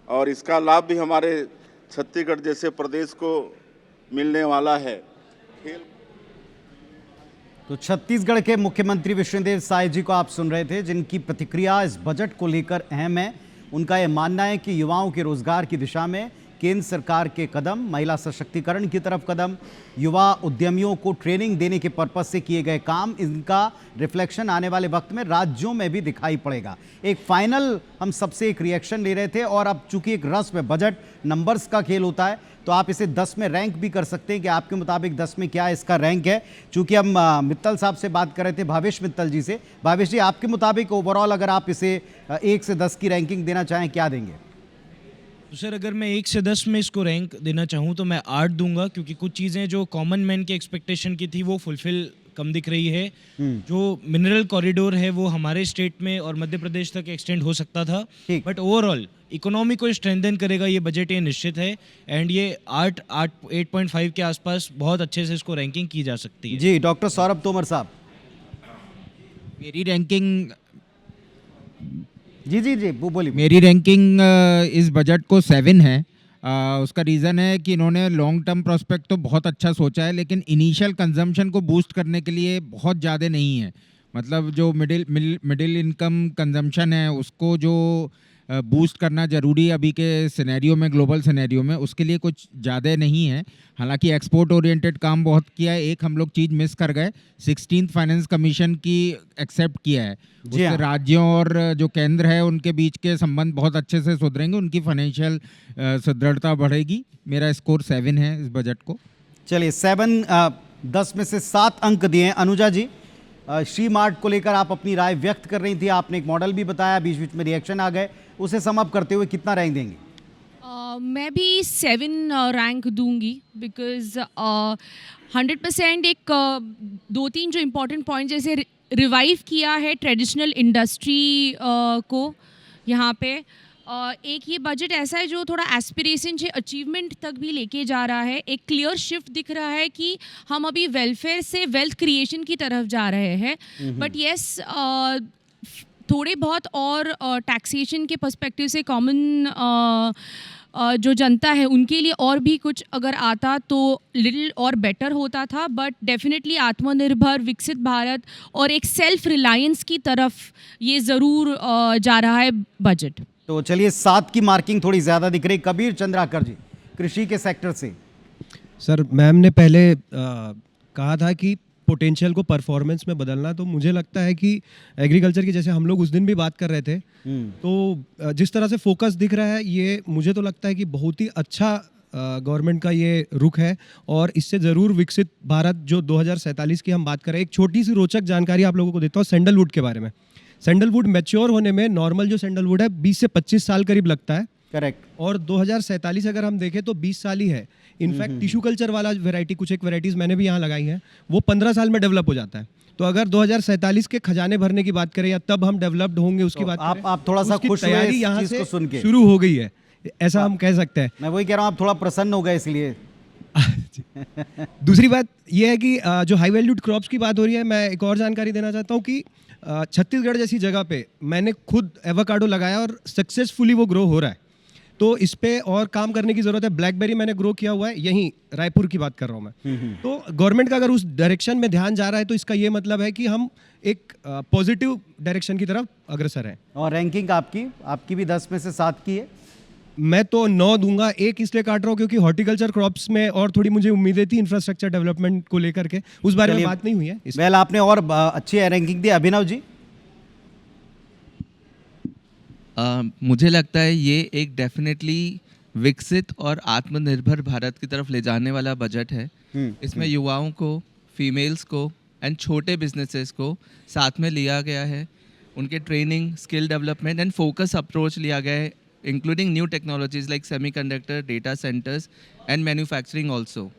और इसका लाभ भी हमारे छत्तीसगढ़ जैसे प्रदेश को मिलने वाला है। तो छत्तीसगढ़ के मुख्यमंत्री विष्णुदेव साय जी को आप सुन रहे थे, जिनकी प्रतिक्रिया इस बजट को लेकर अहम है। उनका यह मानना है कि युवाओं के रोजगार की दिशा में केंद्र सरकार के कदम, महिला सशक्तिकरण की तरफ कदम, युवा उद्यमियों को ट्रेनिंग देने के पर्पज से किए गए काम, इनका रिफ्लेक्शन आने वाले वक्त में राज्यों में भी दिखाई पड़ेगा। एक फाइनल हम सबसे एक रिएक्शन ले रहे थे और अब चूंकि एक रस में बजट नंबर्स का खेल होता है तो आप इसे 10 में रैंक भी कर सकते हैं कि आपके मुताबिक 10 में क्या इसका रैंक है। चूंकि हम मित्तल साहब से बात कर रहे थे, भावेश मित्तल जी से। भावेश जी, आपके मुताबिक ओवरऑल अगर आप इसे 1 से 10 की रैंकिंग देना चाहें, क्या देंगे? तो सर, अगर मैं 1 से 10 में इसको रैंक देना चाहूँ तो मैं 8 दूंगा, क्योंकि कुछ चीज़ें जो कॉमन मैन के एक्सपेक्टेशन की थी वो फुलफिल कम दिख रही है। जो मिनरल कॉरिडोर है वो हमारे स्टेट में और मध्य प्रदेश तक एक्सटेंड हो सकता था, बट ओवरऑल इकोनॉमी को स्ट्रेंथन करेगा ये बजट, ये निश्चित है। एंड ये 8.5 के आसपास बहुत अच्छे से इसको रैंकिंग की जा सकती है। जी, डॉक्टर सौरभ तोमर साहब। मेरी रैंकिंग जी वो बोलिए। मेरी रैंकिंग इस बजट को 7 है। उसका रीज़न है कि इन्होंने लॉन्ग टर्म प्रोस्पेक्ट तो बहुत अच्छा सोचा है, लेकिन इनिशियल कंजम्पशन को बूस्ट करने के लिए बहुत ज़्यादा नहीं है। मतलब जो मिडिल इनकम कंजम्पशन है उसको जो बूस्ट करना ज़रूरी है अभी के सिनेरियो में, ग्लोबल सिनेरियो में, उसके लिए कुछ ज़्यादा नहीं है। हालांकि एक्सपोर्ट ओरिएंटेड काम बहुत किया है। एक हम लोग चीज़ मिस कर गए, 16th फाइनेंस कमीशन की एक्सेप्ट किया है। उससे राज्यों और जो केंद्र है उनके बीच के संबंध बहुत अच्छे से सुधरेंगे, उनकी फाइनेंशियल सुदृढ़ता बढ़ेगी। मेरा स्कोर 7 है इस बजट को। चलिए 7, 10 में से 7 अंक दिए हैं। अनुजा जी, श्री मार्ट को लेकर आप अपनी राय व्यक्त कर रही थी, आपने एक मॉडल भी बताया, बीच बीच में रिएक्शन आ गए, उसे सम अप करते हुए कितना रैंक देंगे? मैं भी 7 रैंक दूंगी, बिकॉज 100% एक 2-3 जो इम्पोर्टेंट पॉइंट, जैसे रिवाइव किया है ट्रेडिशनल इंडस्ट्री को यहाँ पे। एक ये बजट ऐसा है जो थोड़ा एस्पिरेशन से अचीवमेंट तक भी लेके जा रहा है। एक क्लियर शिफ्ट दिख रहा है कि हम अभी वेलफेयर से वेल्थ क्रिएशन की तरफ जा रहे हैं। बट येस, थोड़े बहुत और टैक्सेशन के पर्सपेक्टिव से कॉमन जो जनता है उनके लिए और भी कुछ अगर आता तो लिटिल और बेटर होता था। बट डेफिनेटली आत्मनिर्भर विकसित भारत और एक सेल्फ रिलायंस की तरफ ये ज़रूर जा रहा है बजट। तो चलिए 7 की मार्किंग थोड़ी ज़्यादा दिख रही। कबीर चंद्राकर जी, कृषि के सेक्टर से। सर, मैम ने पहले कहा था कि पोटेंशियल को परफॉर्मेंस में बदलना, तो मुझे लगता है कि एग्रीकल्चर की, जैसे हम लोग उस दिन भी बात कर रहे थे, तो जिस तरह से फोकस दिख रहा है, ये मुझे तो लगता है कि बहुत ही अच्छा गवर्नमेंट का ये रुख है और इससे ज़रूर विकसित भारत जो 2047 की हम बात करें। एक छोटी सी रोचक जानकारी आप लोगों को देता हूँ सैंडलवुड के बारे में। सैंडलवुड मैच्योर होने में, नॉर्मल जो सैंडलवुड है 20 से 25 साल करीब लगता है। करेक्ट। और 2047 अगर हम देखें तो 20 साल ही है। इनफैक्ट टिश्यू कल्चर वाला वेराइटी, कुछ एक वेराइटीज़ मैंने भी यहाँ लगाई हैं, वो 15 साल में डेवलप हो जाता है। तो अगर 2047 के खजाने भरने की बात करें या तब हम डेवलप्ड होंगे उसकी बात करें, आप थोड़ा सा खुश हुए तैयारी इस यहाँ चीज़ से को सुन के? शुरू हो गई है, ऐसा हम कह सकते हैं। मैं वही कह रहा हूँ, आप थोड़ा प्रसन्न हो गए इसलिए। दूसरी बात यह है कि जो हाई वैल्यूड क्रॉप्स की बात हो रही है, मैं एक और जानकारी देना चाहता हूँ कि छत्तीसगढ़ जैसी जगह पे मैंने खुद एवोकाडो लगाया और सक्सेसफुली वो ग्रो हो रहा है। तो इस पे और काम करने की ज़रूरत है। ब्लैकबेरी मैंने ग्रो किया हुआ है, यहीं रायपुर की बात कर रहा हूँ मैं। तो गवर्नमेंट का अगर उस डायरेक्शन में ध्यान जा रहा है तो इसका ये मतलब है कि हम एक पॉजिटिव डायरेक्शन की तरफ अग्रसर हैं। और रैंकिंग आपकी भी 10 में से 7 की है? मैं तो 9 दूंगा। एक इसलिए काट रहा हूँ क्योंकि हॉर्टिकल्चर क्रॉप्स में और थोड़ी मुझे उम्मीदें थी इंफ्रास्ट्रक्चर डेवलपमेंट को लेकर के, उस बारे में बात नहीं हुई है। वेल, आपने और अच्छी रैंकिंग दी। अभिनव जी? मुझे लगता है ये एक डेफिनेटली विकसित और आत्मनिर्भर भारत की तरफ ले जाने वाला बजट है। इसमें युवाओं को, फीमेल्स को एंड छोटे बिजनेसेस को साथ में लिया गया है। उनके training, skill development and focus approach लिया गया है, including new technologies like semiconductor, data centres and manufacturing also.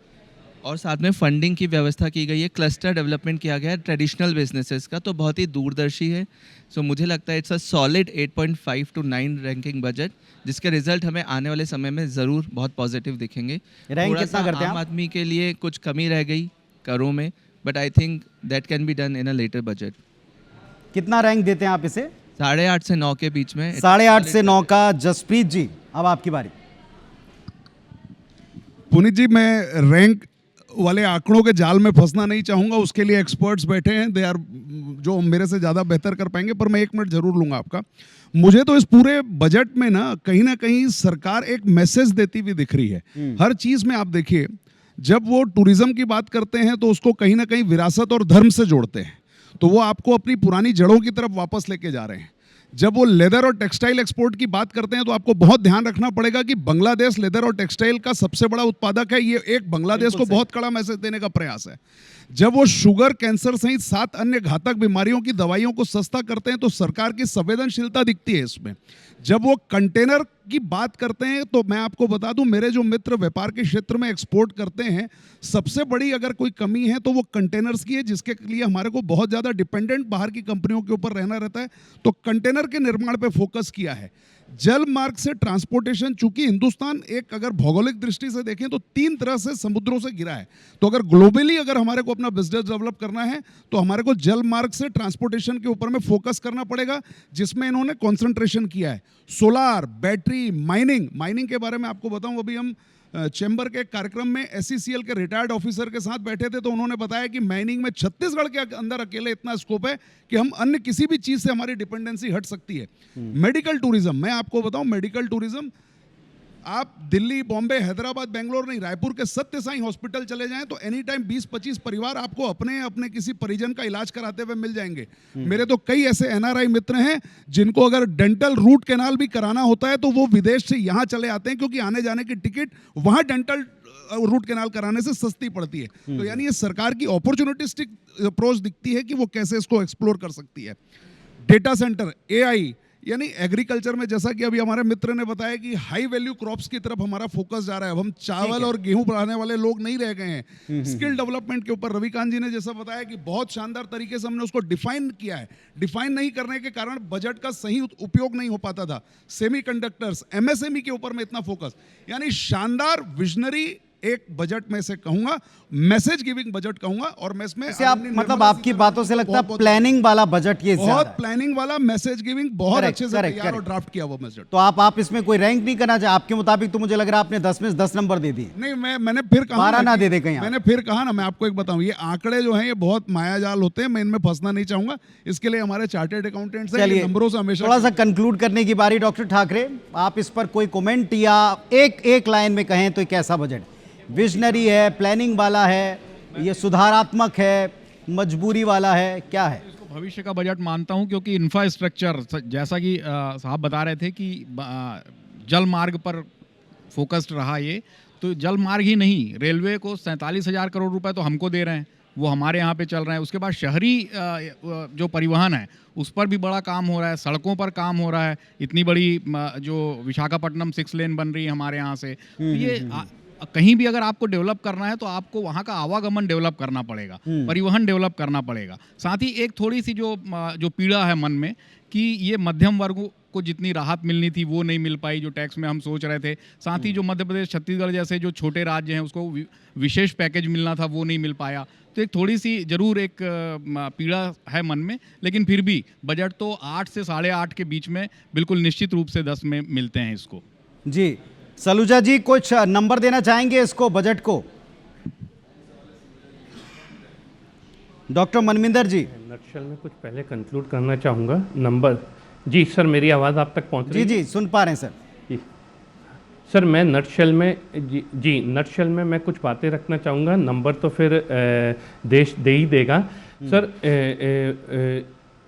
और साथ में फंडिंग की व्यवस्था की गई है, क्लस्टर डेवलपमेंट किया गया है ट्रेडिशनल बिजनेसेस का, तो बहुत ही दूरदर्शी है। सो मुझे लगता है it's a solid 8.5 to 9 ranking budget, जिसके रिजल्ट हमें आने वाले समय में ज़रूर बहुत पॉजिटिव दिखेंगे। रैंक कितना करते हैं आम आदमी के लिए कुछ कमी रह गई करों में, but I think that can be done in a later budget. कितना रैंक देते हैं आप इसे? 8.5 से 9 के बीच में। 8.5 से 9 का। जसप्रीत जी, अब आपकी बारी। पुनीत जी, मैं रैंक वाले आंकड़ों के जाल में फंसना नहीं चाहूँगा, उसके लिए एक्सपर्ट्स बैठे हैं, दे आर जो मेरे से ज़्यादा बेहतर कर पाएंगे, पर मैं 1 मिनट जरूर लूँगा आपका। मुझे तो इस पूरे बजट में ना कहीं सरकार एक मैसेज देती हुई दिख रही है। हर चीज में आप देखिए, जब वो टूरिज्म की बात करते हैं तो उसको कहीं ना कहीं विरासत और धर्म से जोड़ते हैं, तो वो आपको अपनी पुरानी जड़ों की तरफ वापस लेके जा रहे हैं। जब वो लेदर और टेक्सटाइल एक्सपोर्ट की बात करते हैं तो आपको बहुत ध्यान रखना पड़ेगा कि बांग्लादेश लेदर और टेक्सटाइल का सबसे बड़ा उत्पादक है। ये एक बांग्लादेश को बहुत कड़ा मैसेज देने का प्रयास है। जब वो शुगर, कैंसर सहित 7 अन्य घातक बीमारियों की दवाइयों को सस्ता करते हैं तो सरकार की संवेदनशीलता दिखती है इसमें। जब वो कंटेनर की बात करते हैं तो मैं आपको बता दूं, मेरे जो मित्र व्यापार के क्षेत्र में एक्सपोर्ट करते हैं, सबसे बड़ी अगर कोई कमी है तो वो कंटेनर्स की है, जिसके लिए हमारे को बहुत ज़्यादा डिपेंडेंट बाहर की कंपनियों के ऊपर रहना रहता है। तो कंटेनर के निर्माण पे फोकस किया है। जल मार्ग से ट्रांसपोर्टेशन, चूंकि हिंदुस्तान एक अगर भौगोलिक दृष्टि से देखें तो 3 तरह से समुद्रों से घिरा है, तो अगर ग्लोबली अगर हमारे को अपना बिजनेस डेवलप करना है तो हमारे को जल मार्ग से ट्रांसपोर्टेशन के ऊपर में फोकस करना पड़ेगा, जिसमें इन्होंने कंसंट्रेशन किया है। सोलार, बैटरी, माइनिंग के बारे में आपको बताऊं, अभी हम चैम्बर के कार्यक्रम में SCCL के रिटायर्ड ऑफिसर के साथ बैठे थे तो उन्होंने बताया कि माइनिंग में छत्तीसगढ़ के अंदर अकेले इतना स्कोप है कि हम अन्य किसी भी चीज से हमारी डिपेंडेंसी हट सकती है। मेडिकल टूरिज्म, मैं आपको बताऊं, मेडिकल टूरिज्म आप दिल्ली, बॉम्बे, हैदराबाद, बेंगलोर नहीं, रायपुर के सत्य साई हॉस्पिटल चले जाएं तो एनी टाइम 20-25 परिवार आपको अपने किसी परिजन का इलाज कराते हुए मिल जाएंगे। मेरे तो कई ऐसे NRI मित्र हैं जिनको अगर डेंटल रूट कैनाल भी कराना होता है तो वो विदेश से यहाँ चले आते हैं, क्योंकि आने जाने की टिकट वहाँ डेंटल रूट कैनाल कराने से सस्ती पड़ती है। तो यानी ये सरकार की अपॉर्चुनिटिस्टिक अप्रोच दिखती है कि वो कैसे इसको एक्सप्लोर कर सकती है। डेटा सेंटर, AI, यानी एग्रीकल्चर में जैसा कि अभी हमारे मित्र ने बताया कि हाई वैल्यू क्रॉप्स की तरफ हमारा फोकस जा रहा है। अब हम चावल और गेहूं बढ़ाने वाले लोग नहीं रह गए हैं। स्किल डेवलपमेंट के ऊपर रविकांत जी ने जैसा बताया कि बहुत शानदार तरीके से हमने उसको डिफाइन किया है। डिफाइन नहीं करने के कारण बजट का सही उपयोग नहीं हो पाता था। सेमीकंडक्टर्स, MSME के ऊपर में इतना फोकस, यानी शानदार विजनरी एक बजट में से कहूंगा, मैसेज गिविंग बजट कहूंगा। और मैं इसमें आप मतलब आपकी बातों से लगता है प्लानिंग वाला बजट ये बहुत प्लानिंग वाला, मैसेज गिविंग बहुत अच्छे से तैयार और ड्राफ्ट किया हुआ बजट। तो आप इसमें कोई रैंक नहीं करना चाहे? आपके मुताबिक तो मुझे लग रहा है आपने 10 में से 10 नंबर दे दिए। नहीं, मैंने फिर कहा 12 ना दे दे कहीं। मैंने फिर कहा ना, मैं आपको एक बताऊं, ये आंकड़े जो हैं ये बहुत मायाजाल होते हैं, मैं इनमें फंसना नहीं चाहूंगा। इसके लिए हमारे चार्टर्ड अकाउंटेंट्स हैं, नंबरों से हमेशा। थोड़ा सा कंक्लूड करने की बारी डॉक्टर ठाकरे, आप इस पर कोई कमेंट या एक लाइन में कहें तो कैसा बजट? विजनरी है, प्लानिंग वाला है, ये सुधारात्मक है, मजबूरी वाला है, क्या है? इसको भविष्य का बजट मानता हूं, क्योंकि इंफ्रास्ट्रक्चर, जैसा कि साहब बता रहे थे कि जल मार्ग पर फोकस्ड रहा ये, तो जल मार्ग ही नहीं, रेलवे को 47,000 करोड़ रुपए तो हमको दे रहे हैं, वो हमारे यहाँ पे चल रहे हैं। उसके बाद शहरी जो परिवहन है उस पर भी बड़ा काम हो रहा है, सड़कों पर काम हो रहा है। इतनी बड़ी जो विशाखापट्टनम 6 लेन बन रही है हमारे यहाँ से, तो ये कहीं भी अगर आपको डेवलप करना है तो आपको वहाँ का आवागमन डेवलप करना पड़ेगा, परिवहन डेवलप करना पड़ेगा। साथ ही एक थोड़ी सी जो पीड़ा है मन में कि ये मध्यम वर्ग को जितनी राहत मिलनी थी वो नहीं मिल पाई, जो टैक्स में हम सोच रहे थे। साथ ही जो मध्य प्रदेश, छत्तीसगढ़ जैसे जो छोटे राज्य हैं उसको विशेष पैकेज मिलना था, वो नहीं मिल पाया। तो एक थोड़ी सी जरूर एक पीड़ा है मन में, लेकिन फिर भी बजट तो 8 से 8.5 के बीच में बिल्कुल निश्चित रूप से 10 में मिलते हैं इसको। जी सलूजा जी, कुछ नंबर देना चाहेंगे इसको, बजट को? डॉक्टर मनविंदर जी। नटशल में कुछ पहले कंक्लूड करना चाहूँगा। नंबर जी सर, मेरी आवाज़ आप तक पहुँच रही है? जी सुन पा रहे हैं सर। जी सर, मैं नटशल में नटशल में मैं कुछ बातें रखना चाहूँगा। नंबर तो फिर देश दे ही देगा। सर,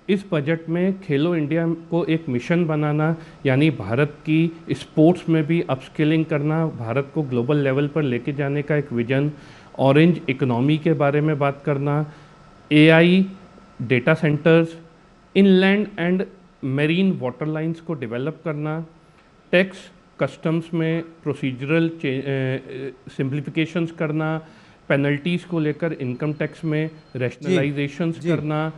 इस बजट में खेलो इंडिया को एक मिशन बनाना, यानी भारत की स्पोर्ट्स में भी अपस्किलिंग करना, भारत को ग्लोबल लेवल पर लेके जाने का एक विजन, ऑरेंज इकोनॉमी के बारे में बात करना, AI, data centres, inland and marine water lines को डेवलप करना, टैक्स कस्टम्स में प्रोसीजरल सिंप्लीफिकेशंस करना, पेनल्टीज़ को लेकर इनकम टैक्स में रैशनलाइजेशंस करना।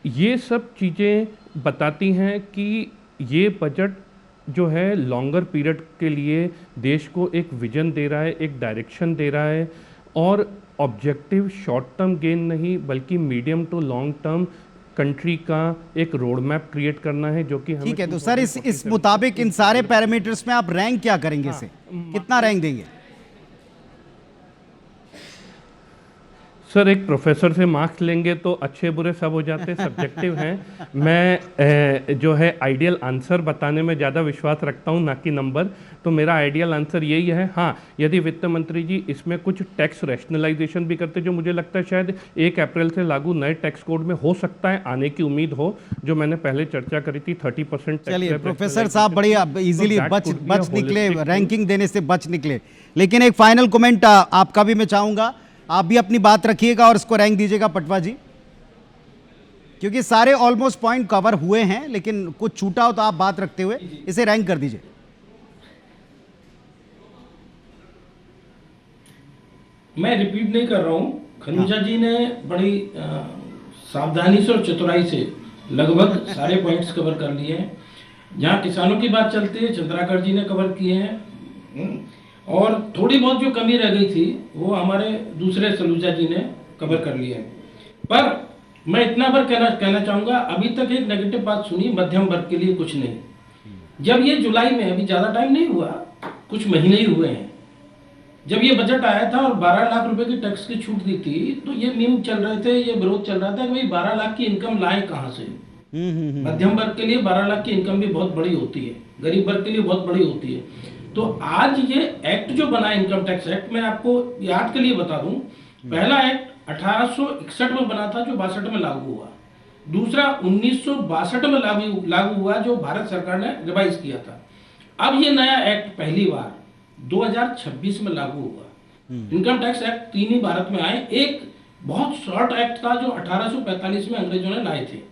ये सब चीज़ें बताती हैं कि ये बजट जो है लॉन्गर पीरियड के लिए देश को एक विजन दे रहा है, एक डायरेक्शन दे रहा है, और ऑब्जेक्टिव शॉर्ट टर्म गेन नहीं बल्कि medium to long term country का एक रोड मैप क्रिएट करना है, जो कि ठीक है। तो सर इस मुताबिक इन सारे पैरामीटर्स में आप रैंक क्या करेंगे? इसे कितना रैंक देंगे? सर, एक प्रोफेसर से मार्क्स लेंगे तो अच्छे बुरे सब हो जाते हैं, सब्जेक्टिव हैं। मैं जो है आइडियल आंसर बताने में ज़्यादा विश्वास रखता हूं, ना कि नंबर। तो मेरा आइडियल आंसर यही है। हाँ, यदि वित्त मंत्री जी इसमें कुछ टैक्स रैशनलाइजेशन भी करते, जो मुझे लगता है शायद 1 अप्रैल से लागू नए टैक्स कोड में हो सकता है, आने की उम्मीद हो, जो मैंने पहले चर्चा करी थी 30%। चलिए प्रोफेसर साहब बड़ी इजीली बच निकले, रैंकिंग देने से बच निकले। लेकिन एक फाइनल कमेंट आपका भी मैं चाहूंगा, आप भी अपनी बात रखिएगा और इसको रैंक दीजिएगा पटवा जी, क्योंकि सारे ऑलमोस्ट पॉइंट कवर हुए हैं, लेकिन कुछ छूटा हो तो आप बात रखते हुए इसे रैंक कर दीजिए। मैं रिपीट नहीं कर रहा हूं, खनुजा जी ने बड़ी सावधानी से और चतुराई से लगभग सारे पॉइंट्स कवर कर लिए हैं। जहां किसानों की बात चलती है, चंद्राकर जी ने कवर किए हैं, और थोड़ी बहुत जो कमी रह गई थी वो हमारे दूसरे सलूजा जी ने कवर कर लिया है। पर मैं इतना बार कहना चाहूँगा, अभी तक एक नेगेटिव बात सुनी मध्यम वर्ग के लिए कुछ नहीं। जब ये जुलाई में, अभी ज़्यादा टाइम नहीं हुआ, कुछ महीने ही हुए हैं, जब ये बजट आया था और 12 लाख रुपए की टैक्स की छूट दी थी, तो ये मीम चल रहे थे, ये विरोध चल रहा था कि भाई 12 लाख की इनकम लाएं कहाँ से। मध्यम वर्ग के लिए 12 लाख की इनकम भी बहुत बड़ी होती है, गरीब वर्ग के लिए बहुत बड़ी होती है। तो आज ये एक्ट जो बना, इनकम टैक्स एक्ट, मैं आपको याद के लिए बता दूं, पहला एक्ट 1861 में बना था, जो 62 में लागू हुआ। दूसरा 1962 में लागू हुआ, जो भारत सरकार ने रिवाइज किया था। अब ये नया एक्ट पहली बार 2026 में लागू हुआ। इनकम टैक्स एक्ट 3 ही भारत में आए। एक बहुत शॉर्ट एक्ट था जो 1845 में अंग्रेजों ने लाए थे।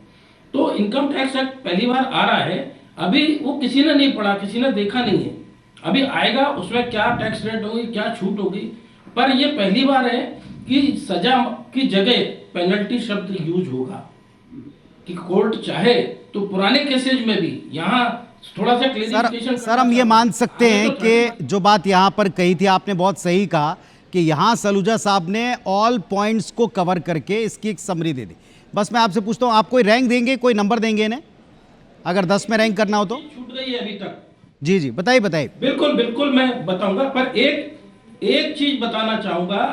तो इनकम टैक्स एक्ट पहली बार आ रहा है, अभी वो किसी ने नहीं पढ़ा, किसी ने देखा नहीं है। अभी आएगा, उसमें क्या टैक्स रेट होगी, क्या छूट होगी, पर ये पहली बार है कि सजा की जगह पेनल्टी शब्द यूज होगा, कि कोर्ट चाहे तो पुराने केसेज में भी यहाँ थोड़ा सा क्लेरिफिकेशन। सर हम ये मान सकते हैं कि जो बात यहाँ पर कही थी आपने बहुत सही कहा कि यहाँ सलूजा साहब ने ऑल पॉइंट्स को कवर करके इसकी एक समरी दे दी। बस मैं आपसे पूछता हूँ, आप कोई रैंक देंगे, कोई नंबर देंगे इन्हें, अगर 10 में रैंक करना हो तो? छूट गई है अभी तक। जी जी बताइए बताइए। बिल्कुल बिल्कुल मैं बताऊंगा, पर एक चीज बताना चाहूंगा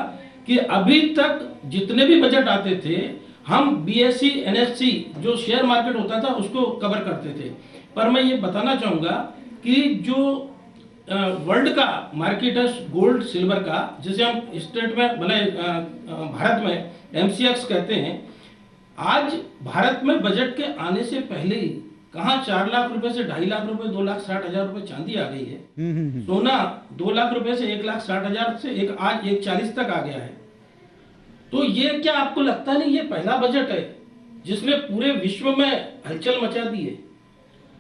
कि अभी तक जितने भी बजट आते थे, हम बीएससी एनएससी जो शेयर मार्केट होता था उसको कवर करते थे। पर मैं ये बताना चाहूंगा कि जो वर्ल्ड का मार्केट है गोल्ड सिल्वर का, जिसे हम स्टेट में भारत में एमसीएक्स कहते हैं, आज भारत में बजट के आने से पहले ही कहाँ 4 लाख रुपए से 2.5 लाख रुपए, 2,60,000 रुपए चांदी आ गई है। सोना 2 लाख रुपए से 1,60,000 से आज 1,40,000 तक आ गया है। तो ये क्या आपको लगता नहीं ये पहला बजट है जिसने पूरे विश्व में हलचल मचा दी है?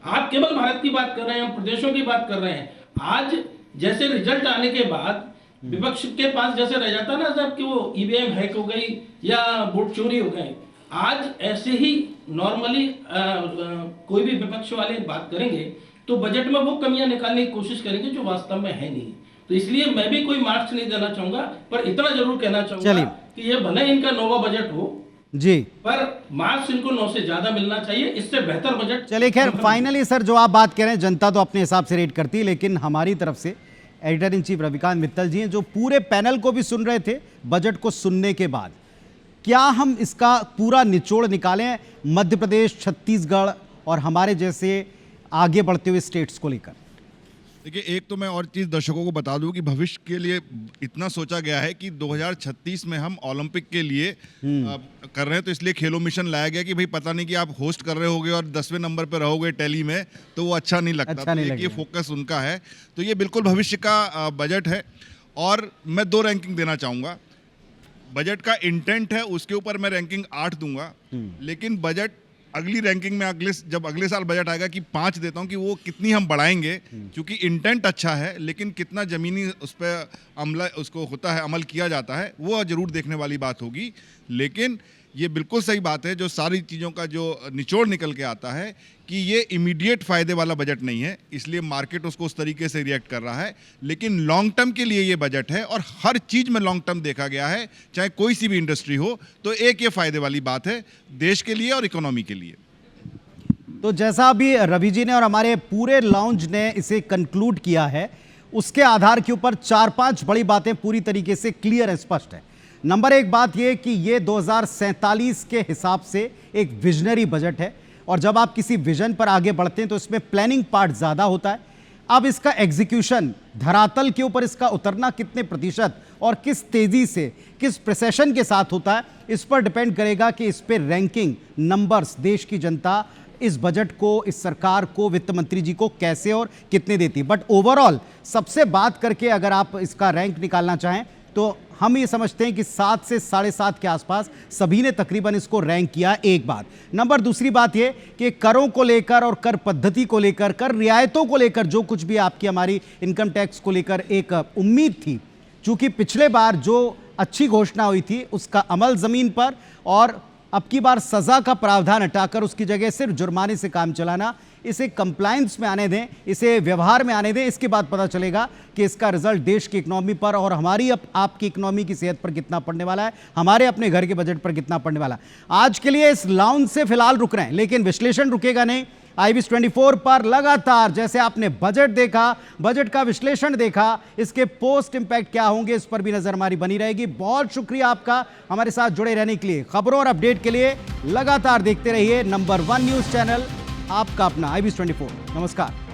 आप केवल भारत की बात कर रहे हैं, हम प्रदेशों की बात कर रहे हैं। आज जैसे रिजल्ट आने के बाद विपक्ष के पास जैसे रह जाता ना साहब कि वो ईवीएम हैक हो गई या वोट चोरी हो गए, आज ऐसे ही नॉर्मली कोई भी विपक्ष वाले बात करेंगे तो बजट में वो कमियां निकालने की कोशिश करेंगे जो वास्तव में है नहीं। तो इसलिए मैं भी कोई मार्क्स नहीं देना चाहूंगा, पर इतना जरूर कहना चाहूंगा कि ये भले इनका 9वां बजट हो जी, पर मार्क्स इनको 9 से ज्यादा मिलना चाहिए, इससे बेहतर बजट। चलिए खैर, फाइनली सर जो आप बात कह रहे हैं जनता तो अपने हिसाब से रेट करती है, लेकिन हमारी तरफ से editor in chief Ravikant Mittal ji हैं जो पूरे पैनल को भी सुन रहे थे बजट को सुनने के बाद। क्या हम इसका पूरा निचोड़ निकालें मध्य प्रदेश, छत्तीसगढ़ और हमारे जैसे आगे बढ़ते हुए स्टेट्स को लेकर? देखिए, एक तो मैं और चीज़ दर्शकों को बता दूं कि भविष्य के लिए इतना सोचा गया है कि 2036 में हम ओलंपिक के लिए कर रहे हैं, तो इसलिए खेलो मिशन लाया गया कि भाई पता नहीं कि आप होस्ट कर रहे होगे और 10वें नंबर पर रहोगे टैली में, तो वो अच्छा नहीं लगता। तो ये फोकस उनका है, तो ये बिल्कुल भविष्य का बजट है। और मैं 2 रैंकिंग देना चाहूँगा। बजट का इंटेंट है उसके ऊपर मैं रैंकिंग 8 दूंगा, लेकिन बजट अगली रैंकिंग में जब अगले साल बजट आएगा कि 5 देता हूं कि वो कितनी हम बढ़ाएंगे, क्योंकि इंटेंट अच्छा है लेकिन कितना जमीनी उस पर अमल किया जाता है वो जरूर देखने वाली बात होगी। लेकिन ये बिल्कुल सही बात है जो सारी चीज़ों का जो निचोड़ निकल के आता है कि ये इमीडिएट फ़ायदे वाला बजट नहीं है, इसलिए मार्केट उसको उस तरीके से रिएक्ट कर रहा है। लेकिन लॉन्ग टर्म के लिए ये बजट है और हर चीज़ में लॉन्ग टर्म देखा गया है, चाहे कोई सी भी इंडस्ट्री हो, तो एक ये फ़ायदे वाली बात है देश के लिए और इकोनॉमी के लिए। तो जैसा अभी रवि जी ने और हमारे पूरे लाउंज ने इसे कंक्लूड किया है, उसके आधार के ऊपर 4-5 बड़ी बातें पूरी तरीके से क्लियर है, स्पष्ट है। नंबर एक बात यह कि ये 2047 के हिसाब से एक विजनरी बजट है, और जब आप किसी विजन पर आगे बढ़ते हैं तो इसमें प्लानिंग पार्ट ज्यादा होता है। अब इसका एग्जीक्यूशन, धरातल के ऊपर इसका उतरना कितने प्रतिशत और किस तेजी से, किस प्रिसेशन के साथ होता है, इस पर डिपेंड करेगा कि इस पर रैंकिंग नंबर्स देश की जनता इस बजट को, इस सरकार को, वित्त मंत्री जी को कैसे और कितने देती। बट ओवरऑल सबसे बात करके अगर आप इसका रैंक निकालना चाहें तो हम ये समझते हैं कि 7 से 7.5 के आसपास सभी ने तकरीबन इसको रैंक किया। एक बात। नंबर दूसरी बात ये कि करों को लेकर और कर पद्धति को लेकर, कर रियायतों को लेकर जो कुछ भी आपकी हमारी इनकम टैक्स को लेकर एक उम्मीद थी, चूंकि पिछले बार जो अच्छी घोषणा हुई थी उसका अमल जमीन पर, और अब की बार सजा का प्रावधान हटाकर उसकी जगह सिर्फ जुर्माने से काम चलाना, इसे कंप्लायंस में आने दें, इसे व्यवहार में आने दें। इसके बाद पता चलेगा कि इसका रिजल्ट देश की इकोनॉमी पर और हमारी आपकी इकोनॉमी की सेहत पर कितना पड़ने वाला है, हमारे अपने घर के बजट पर कितना पड़ने वाला है। आज के लिए इस लाउंज से फिलहाल रुक रहे हैं, लेकिन विश्लेषण रुकेगा नहीं। IBS 24 पर लगातार जैसे आपने बजट देखा, बजट का विश्लेषण देखा, इसके पोस्ट इंपैक्ट क्या होंगे इस पर भी नजर हमारी बनी रहेगी। बहुत शुक्रिया आपका हमारे साथ जुड़े रहने के लिए। खबरों और अपडेट के लिए लगातार देखते रहिए नंबर 1 न्यूज चैनल, आपका अपना IBS 24। नमस्कार।